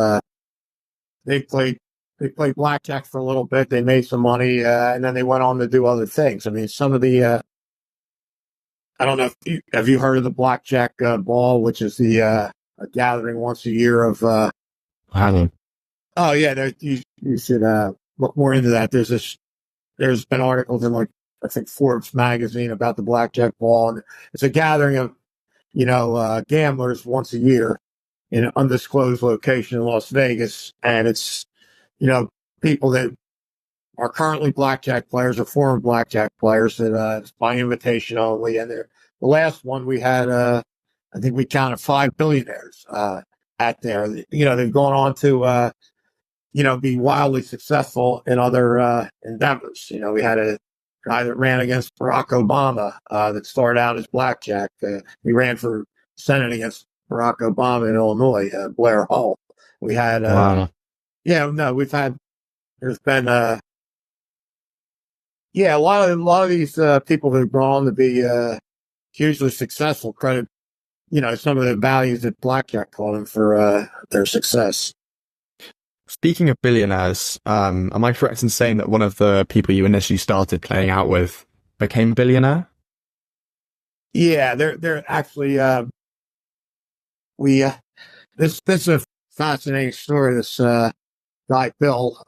they played blackjack for a little bit. They made some money, and then they went on to do other things. I mean, some of the I don't know if have you heard of the Blackjack Ball, which is the a gathering once a year of. Hyland. Oh yeah, you should look more into that. There's been articles in I think Forbes magazine about the Blackjack Ball, and it's a gathering of gamblers once a year in an undisclosed location in Las Vegas, and it's people that are currently blackjack players or former blackjack players that it's by invitation only. And the last one we had, I think we counted 5 billionaires at there. They've gone on to be wildly successful in other endeavors. We had a guy that ran against Barack Obama that started out as blackjack. He ran for Senate against Barack Obama in Illinois, Blair Hull. We had, Wow. there's been, a lot of these people that have gone on to be hugely successful credit, some of the values that blackjack called them for their success. Speaking of billionaires, am I correct in saying that one of the people you initially started playing out with became a billionaire? Yeah, they're actually this is a fascinating story. This guy Bill,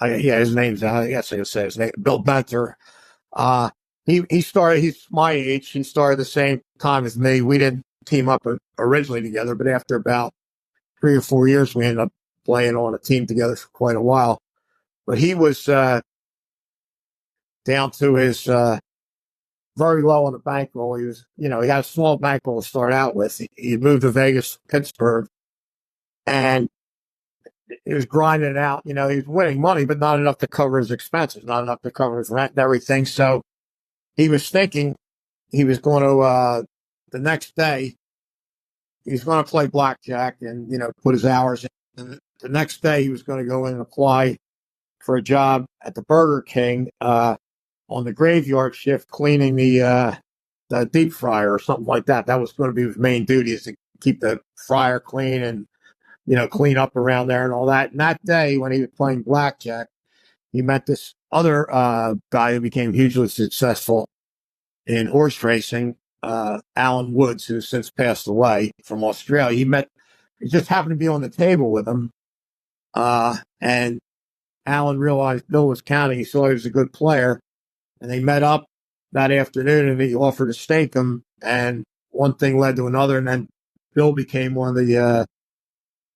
his name's I guess I can say his name, Bill Benter. he's my age. He started the same time as me. We didn't team up originally together, but after about 3 or 4 years, we ended up playing on a team together for quite a while. But he was down to his very low on the bankroll. He was, he had a small bankroll to start out with. He moved to Vegas, Pittsburgh, and he was grinding it out. He was winning money, but not enough to cover his expenses, not enough to cover his rent and everything. So he was thinking he was going to, the next day, he was going to play blackjack and, put his hours in. And the next day, he was going to go in and apply for a job at the Burger King on the graveyard shift, cleaning the deep fryer or something like that. That was going to be his main duty, is to keep the fryer clean and, clean up around there and all that. And that day, when he was playing blackjack, he met this other guy who became hugely successful in horse racing, Alan Woods, who's since passed away, from Australia. He just happened to be on the table with him. And Alan realized Bill was counting. He saw he was a good player. And they met up that afternoon, and he offered to stake him. And one thing led to another. And then Bill became one of the,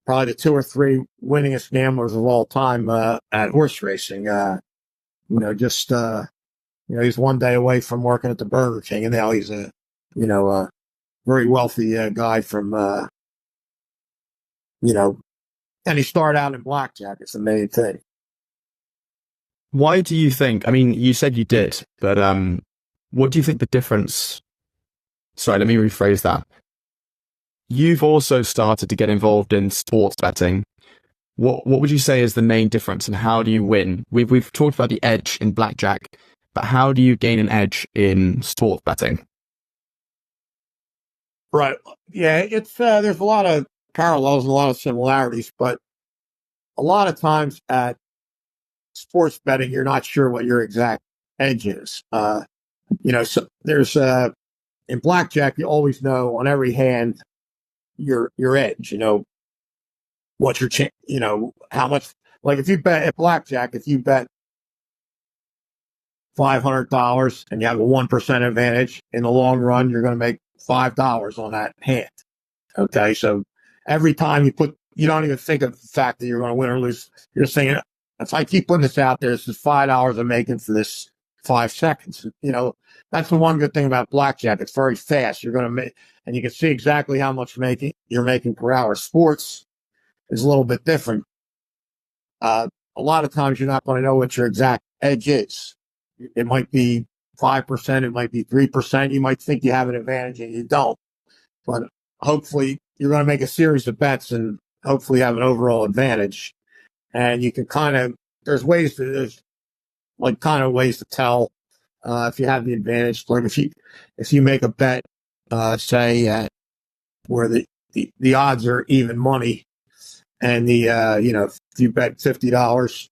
probably the 2 or 3 winningest gamblers of all time at horse racing. He's one day away from working at the Burger King, and now he's a very wealthy guy from, and he started out in blackjack. It's the main thing. Why do you think, you said you did, but what do you think the difference, sorry, let me rephrase that. You've also started to get involved in sports betting. What would you say is the main difference, and how do you win? We've talked about the edge in blackjack, but how do you gain an edge in sports betting? Right. Yeah, it's there's a lot of parallels and a lot of similarities, but a lot of times at sports betting, you're not sure what your exact edge is. So there's in blackjack, you always know on every hand your edge. What's your how much. Like if you bet at blackjack, if you bet $500 and you have a 1% advantage, in the long run, you're going to make $5 on that hand. Okay, so every time you don't even think of the fact that you're going to win or lose. You're saying, if I keep putting this out there, this is $5 I'm making for this 5 seconds. That's the one good thing about blackjack. It's very fast. You're going to make, and you can see exactly how much you're making per hour. Sports is a little bit different. A lot of times you're not going to know what your exact edge is. It might be 5%. It might be 3%. You might think you have an advantage and you don't. But hopefully you're going to make a series of bets and hopefully have an overall advantage. And you can there's ways to tell if you have the advantage. Like if you make a bet, say where the odds are even money, and if you bet $50,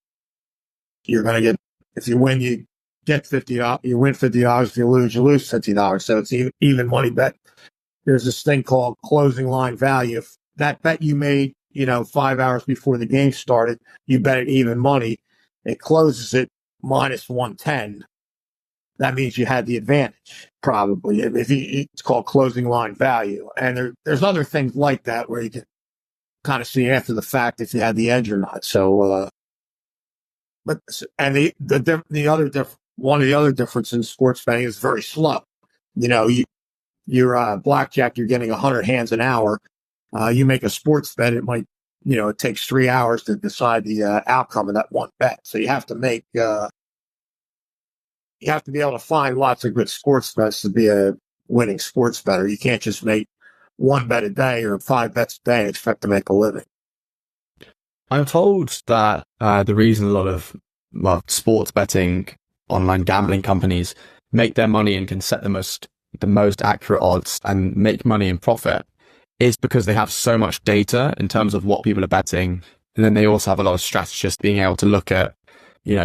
you're going to get, if you win, you get $50. You win $50. If you lose $50. So it's even money bet. There's this thing called closing line value. If that bet you made, 5 hours before the game started, you bet it even money, it closes at minus 110. That means you had the advantage, probably. It's called closing line value. And there's other things like that where you can kind of see after the fact if you had the edge or not. So, one of the other differences in sports betting is very slow. You're blackjack, you're getting 100 hands an hour. You make a sports bet, it might, it takes 3 hours to decide the outcome of that one bet. So you have to make, you have to be able to find lots of good sports bets to be a winning sports bettor. You can't just make 1 bet a day or 5 bets a day and expect to make a living. I'm told that the reason a lot of sports betting, online gambling companies make their money and can set the most accurate odds and make money and profit is because they have so much data in terms of what people are betting. And then they also have a lot of strategists being able to look at,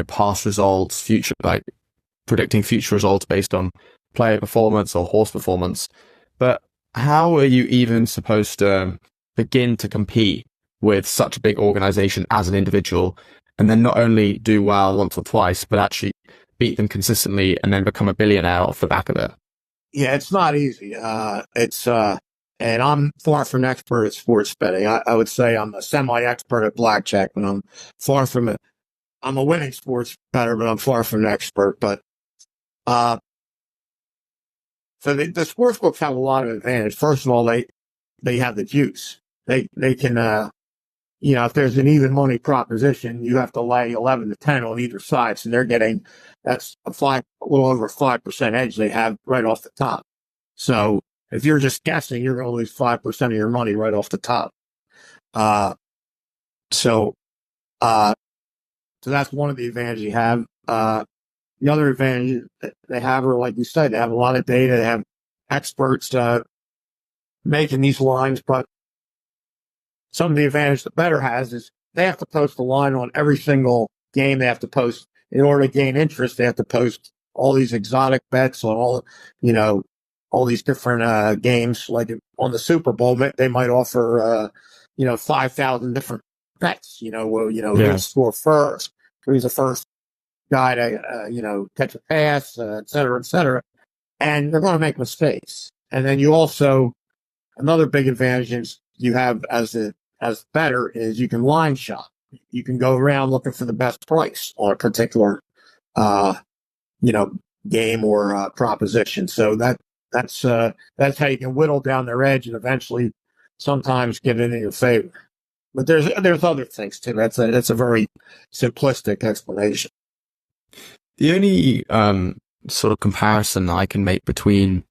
past results, future, like predicting future results based on player performance or horse performance. But how are you even supposed to begin to compete with such a big organization as an individual, and then not only do well once or twice, but actually beat them consistently and then become a billionaire off the back of it? Yeah, it's not easy. And I'm far from an expert at sports betting. I would say I'm a semi-expert at blackjack, but I'm far from it. I'm a winning sports bettor, but I'm far from an expert. But so the sports books have a lot of advantage. First of all, they have the juice. They can if there's an even money proposition, you have to lay 11 to 10 on either side. So they're getting that's a little over 5% edge they have right off the top. So if you're just guessing, you're going to lose 5% of your money right off the top. So that's one of the advantages you have. The other advantage they have are, like you said, they have a lot of data. They have experts making these lines. But some of the advantage the bettor has is they have to post a line on every single game. They have to post, in order to gain interest, they have to post all these exotic bets on all these different games. Like on the Super Bowl, they might offer 5,000 different bets. Who's score first, who's the first guy to catch a pass, et cetera, et cetera. And they're going to make mistakes. And then you also, another big advantage is you have as bettor is you can line shop. You can go around looking for the best price on a particular, game or proposition. So that's how you can whittle down their edge and eventually sometimes get it in your favor. But there's other things too. That's a very simplistic explanation. The only sort of comparison I can make between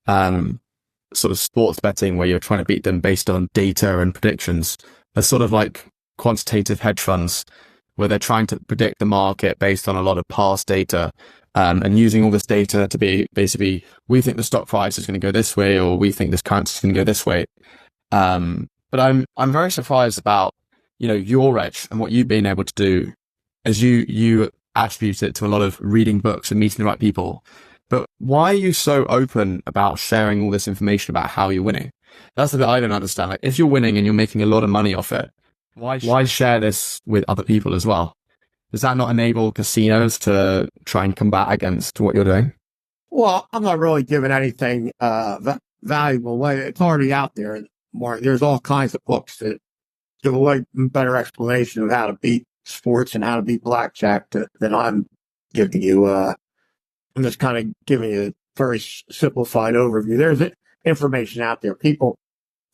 sort of sports betting, where you're trying to beat them based on data and predictions, are sort of like quantitative hedge funds, where they're trying to predict the market based on a lot of past data, and using all this data to be basically, we think the stock price is going to go this way, or we think this currency is going to go this way. But I'm very surprised about your edge and what you've been able to do, as you attribute it to a lot of reading books and meeting the right people. But why are you so open about sharing all this information about how you're winning? That's the bit I don't understand. Like, if you're winning and you're making a lot of money off it, why share this with other people as well? Does that not enable casinos to try and combat against what you're doing? Well, I'm not really giving anything valuable away. It's already out there, Mark. There's all kinds of books that give a way better explanation of how to beat sports and how to beat blackjack than I'm giving you. I'm just kind of giving you a very simplified overview. There's information out there. People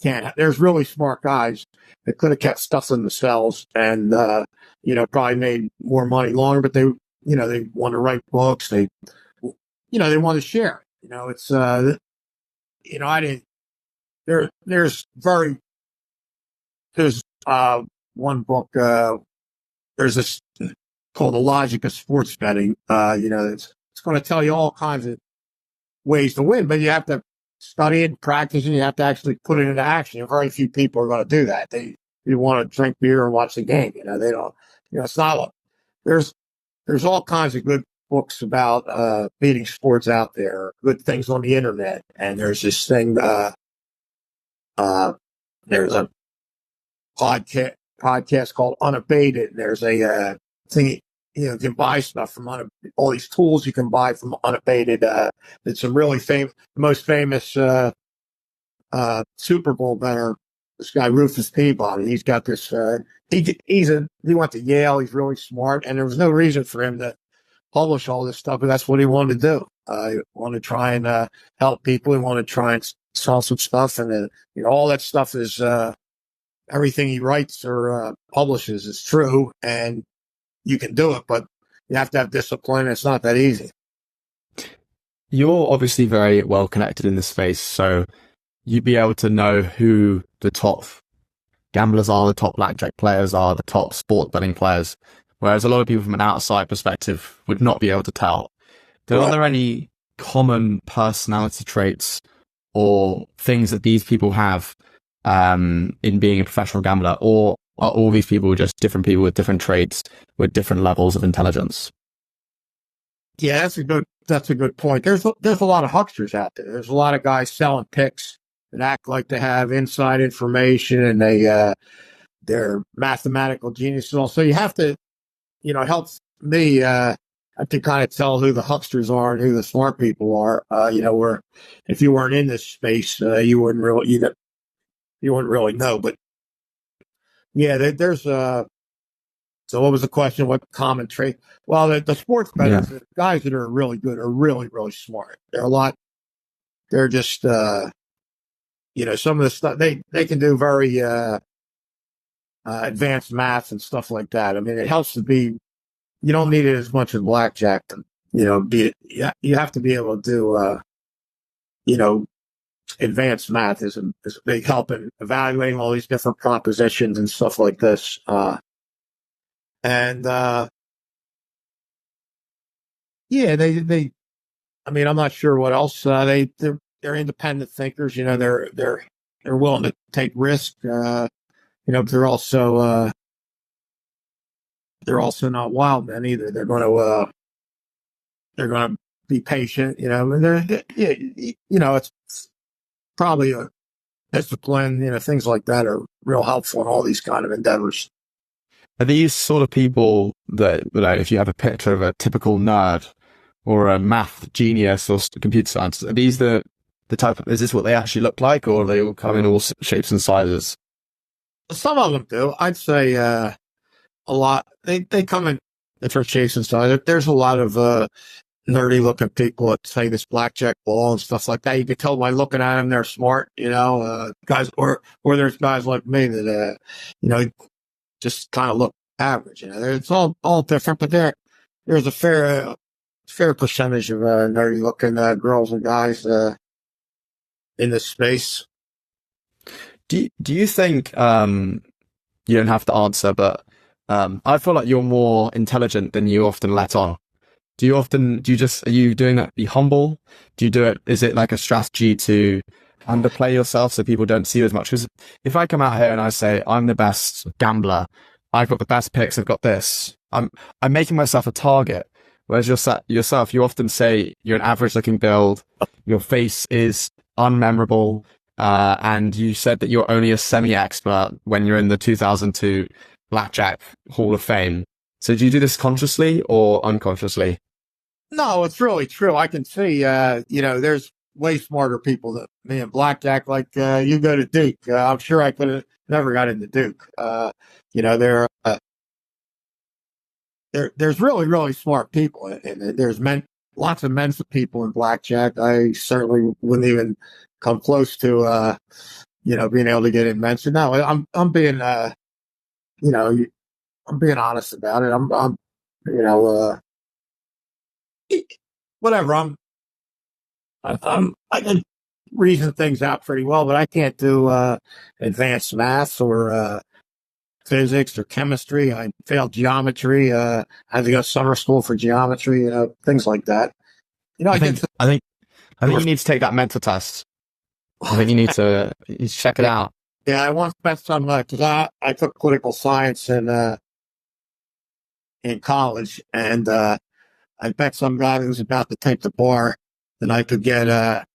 can't. There's really smart guys that could have kept stuff in themselves and probably made more money longer. But they want to write books. They want to share. It's I didn't. There's one book. There's this called The Logic of Sports Betting. It's going to tell you all kinds of ways to win, but you have to study it, practice it, and you have to actually put it into action. Very few people are going to do that. They want to drink beer and watch the game. They don't. It's not. There's all kinds of good books about beating sports out there. Good things on the internet, and there's this thing. There's a podcast called Unabated. There's a thing. You can buy stuff from all these tools you can buy from Unabated. It's some really famous, the most famous Super Bowl bettor. This guy Rufus Peabody. He's got this. He went to Yale. He's really smart, and there was no reason for him to publish all this stuff, but that's what he wanted to do. He wanted to try and help people. He wanted to try and sell some stuff, and all that stuff is everything he writes or publishes is true, and you can do it, but you have to have discipline. It's not that easy. You're obviously very well connected in this space, so you'd be able to know who the top gamblers are, the top blackjack players are, the top sport betting players, whereas a lot of people from an outside perspective would not be able to tell. Are there any common personality traits or things that these people have in being a professional gambler, or are all these people just different people with different traits, with different levels of intelligence? Yeah, that's a good point. There's a lot of hucksters out there. There's a lot of guys selling picks that act like they have inside information, and they're mathematical geniuses. So you have to, it helps me I can kind of tell who the hucksters are and who the smart people are. Where if you weren't in this space, you wouldn't really you wouldn't really know. But yeah, there's So what was the question? What common trait? Well, the sports bettors, the guys that are really good are really, really smart. They're just, some of the stuff they can do very advanced math and stuff like that. I mean, it helps to be, you don't need it as much as blackjack to, you have to be able to do, advanced math is a big help in evaluating all these different propositions and stuff like this. I mean, I'm not sure what else. They're independent thinkers. They're willing to take risk. But they're also not wild men either. They're going to be patient. It's probably a discipline. Things like that are real helpful in all these kind of endeavors. Are these sort of people that, if you have a picture of a typical nerd or a math genius or computer science, are these the type of, is this what they actually look like, or they all come in all shapes and sizes? Some of them do. I'd say a lot. They come in different shapes and sizes. There's a lot of nerdy looking people that say this blackjack ball and stuff like that. You can tell by looking at them they're smart. Guys, or there's guys like me that just kind of look average. It's all different, but there's a fair percentage of nerdy looking girls and guys in this space. Do you think you don't have to answer, but I feel like you're more intelligent than you often let on. Are you doing that to be humble? Do you do it? Is it like a strategy to underplay yourself so people don't see you as much? Because if I come out here and I say I'm the best gambler, I've got the best picks, I've got this, I'm making myself a target. Whereas yourself, you often say you're an average looking build, your face is unmemorable, and you said that you're only a semi-expert when you're in the 2002 Blackjack Hall of Fame. So do you do this consciously or unconsciously? No, it's really true. I can see, there's way smarter people than me in blackjack. Like you go to Duke, I'm sure I could have never got into Duke. There's really, really smart people, and there's lots of men's people in blackjack. I certainly wouldn't even come close to, being able to get in men's. No, I'm being, I'm being honest about it. Whatever. I can reason things out pretty well, but I can't do advanced math or physics or chemistry. I failed geometry. I had to go to summer school for geometry. Things like that. I think you need to take that mental test. I think you need to check it out. Yeah, I once bet some because I took political science in college, and I bet some guy who was about to take the bar that I could get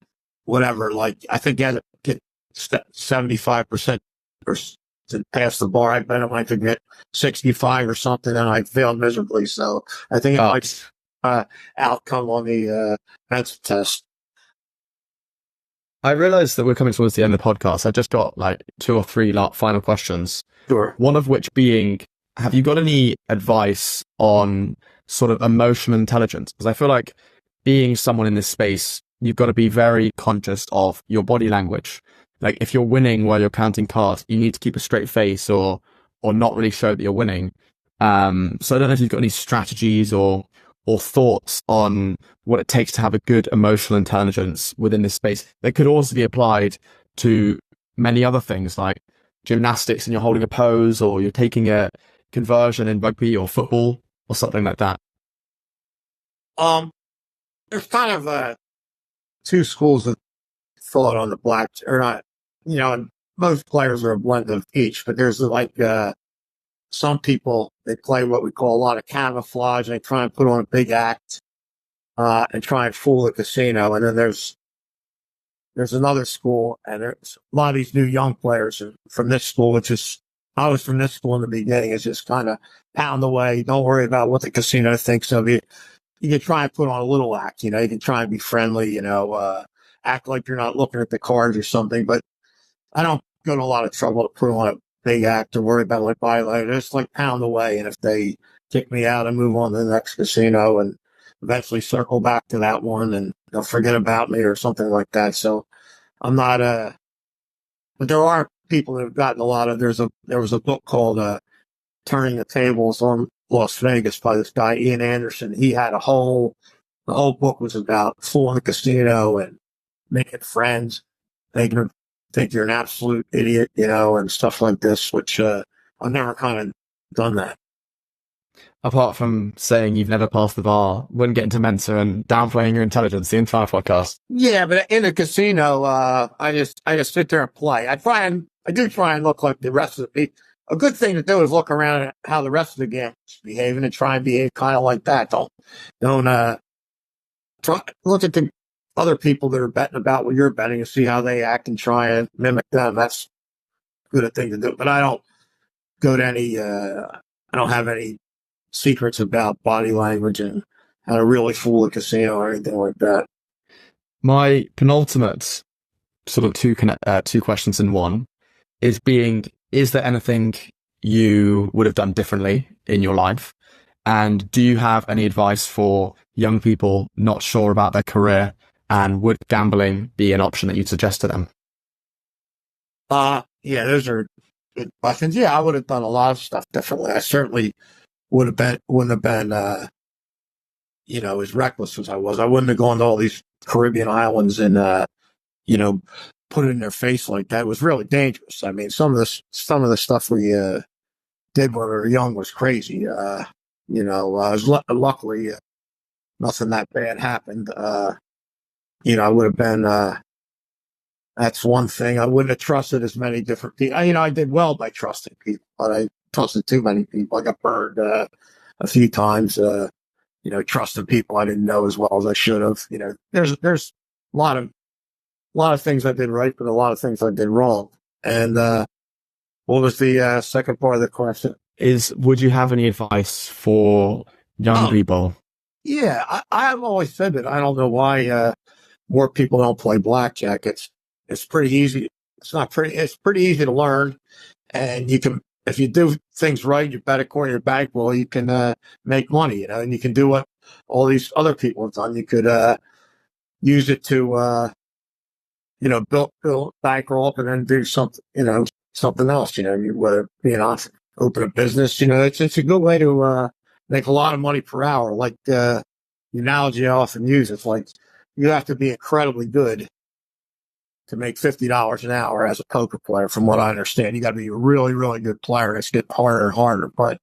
whatever. Like I think I get 75% or to pass the bar. I bet him I could get 65 or something, and I failed miserably. So I think it might outcome on the mental test. I realized that we're coming towards the end of the podcast. I just got like 2 or 3 final questions. Sure. One of which being, have you got any advice on sort of emotional intelligence? Because I feel like being someone in this space, you've got to be very conscious of your body language. Like if you're winning while you're counting cards, you need to keep a straight face or not really show that you're winning. So I don't know if you've got any strategies or thoughts on what it takes to have a good emotional intelligence within this space that could also be applied to many other things like gymnastics and you're holding a pose, or you're taking a conversion in rugby or football or something like that. There's kind of 2 schools of thought on the black, or not, and most players are a blend of each, but there's like some people, they play what we call a lot of camouflage, and they try and put on a big act and try and fool the casino. And then there's another school, and there's a lot of these new young players from this school, which is, I was from this school in the beginning, is just kind of pound away. Don't worry about what the casino thinks of you. you can try and put on a little act, you can try and be friendly, act like you're not looking at the cards or something, but I don't go to a lot of trouble to put on a big act or worry about I just like pound away. And if they kick me out, I move on to the next casino and eventually circle back to that one and they'll forget about me or something like that. So I'm not, but there are people that have gotten a lot of, there was a book called, Turning the Tables on Las Vegas by this guy, Ian Anderson. He had the whole book was about fooling the casino and making friends. They can think you're an absolute idiot, and stuff like this, which, I've never kind of done that. Apart from saying you've never passed the bar, wouldn't get into Mensa and downplaying your intelligence the entire podcast. Yeah, but in a casino, I just sit there and play. I do try and look like the rest of the people. A good thing to do is look around at how the rest of the game is behaving and try and behave kind of like that. Don't try look at the other people that are betting about what you're betting and see how they act and try and mimic them. That's a good thing to do. But I don't go to any. I don't have any secrets about body language and how to really fool a casino or anything like that. My penultimate sort of two questions in one is there anything you would have done differently in your life? And do you have any advice for young people not sure about their career, and would gambling be an option that you'd suggest to them? Yeah, those are good questions. Yeah, I would have done a lot of stuff differently. I certainly wouldn't have been, as reckless as I was. I wouldn't have gone to all these Caribbean islands and, put it in their face like that. It was really dangerous. I mean, some of the stuff we did when we were young was crazy. Luckily nothing that bad happened. I would have been. That's one thing. I wouldn't have trusted as many different people. I did well by trusting people, but I trusted too many people. I got burned a few times. Trusting people I didn't know as well as I should have. There's a lot of things I did right, but a lot of things I did wrong. And what was the second part of the question? Would you have any advice for young people? Yeah, I've always said that. I don't know why more people don't play blackjack. It's pretty easy. It's pretty easy to learn, and you can, if you do things right, you bet according to your bankroll, you can make money. And you can do what all these other people have done. You could use it to build bankroll up and then do something, something else. You whether be an entrepreneur, open a business. It's a good way to make a lot of money per hour. Like the analogy I often use, it's like you have to be incredibly good to make $50 an hour as a poker player. From what I understand, you got to be a really, really good player. It's getting harder and harder. But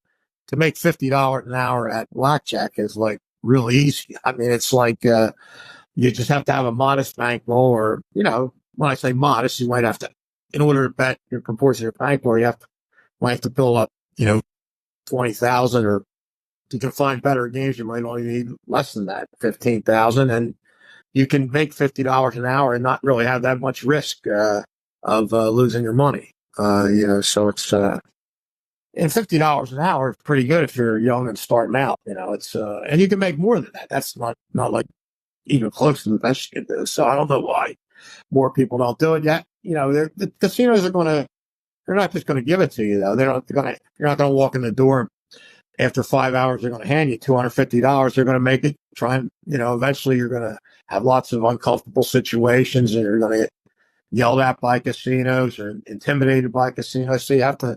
to make $50 an hour at blackjack is like really easy. I mean, it's like you just have to have a modest bankroll, or when I say modest, you might have to, in order to bet your proportionate bankroll, might have to build up 20,000, or you can find better games. You might only need less than that, 15,000, and you can make $50 an hour and not really have that much risk of losing your money. So it's and $50 an hour is pretty good if you're young and starting out. It's and you can make more than that. That's not like even close to the best you can do. So I don't know why more people don't do it yet. The casinos they're not just going to give it to you though. You're not going to walk in the door after 5 hours. They're going to hand you $250. They're going to make it try and, eventually you're going to have lots of uncomfortable situations, and you're going to get yelled at by casinos or intimidated by casinos. So you have to,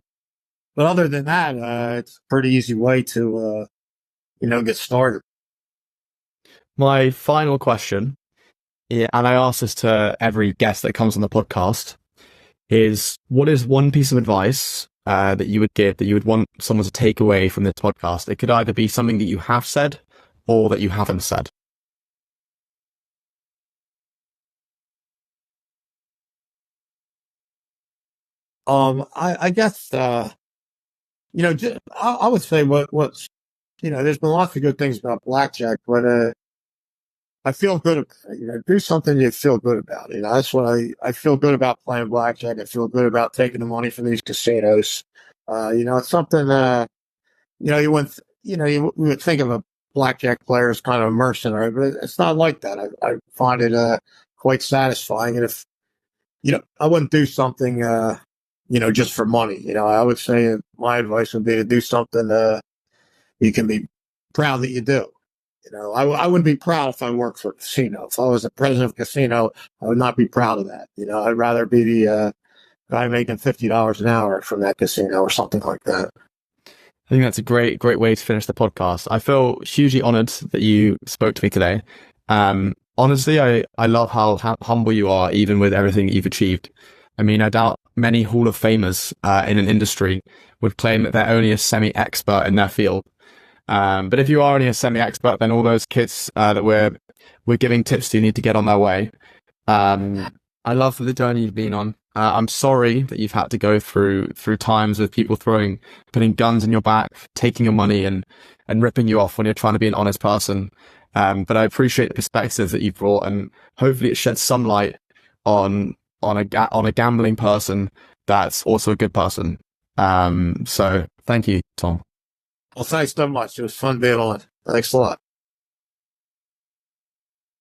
but other than that, it's a pretty easy way to, get started. My final question, and I ask this to every guest that comes on the podcast, is what is one piece of advice that you would give, that you would want someone to take away from this podcast? It could either be something that you have said or that you haven't said. I guess, I would say what's, there's been lots of good things about blackjack, but, I feel good. Do something you feel good about. That's what I feel good about playing blackjack. I feel good about taking the money from these casinos. It's something, you wouldn't, you would think of blackjack player is kind of a mercenary, but it's not like that. I find it quite satisfying. And if, I wouldn't do something, just for money. I would say my advice would be to do something you can be proud that you do. I wouldn't be proud if I worked for a casino. If I was the president of a casino, I would not be proud of that. I'd rather be the guy making $50 an hour from that casino or something like that. I think that's a great way to finish the podcast. I feel hugely honored that you spoke to me today. Honestly, I love how humble you are, even with everything you've achieved. I mean, I doubt many Hall of Famers in an industry would claim that they're only a semi-expert in their field. But if you are only a semi-expert, then all those kids that we're giving tips to need to get on their way. I love the journey you've been on. I'm sorry that you've had to go through times with people putting guns in your back, taking your money and ripping you off when you're trying to be an honest person. But I appreciate the perspectives that you've brought, and hopefully it sheds some light on a gambling person that's also a good person. So thank you, Tom. Well, thanks so much. It was fun being on. Thanks a lot.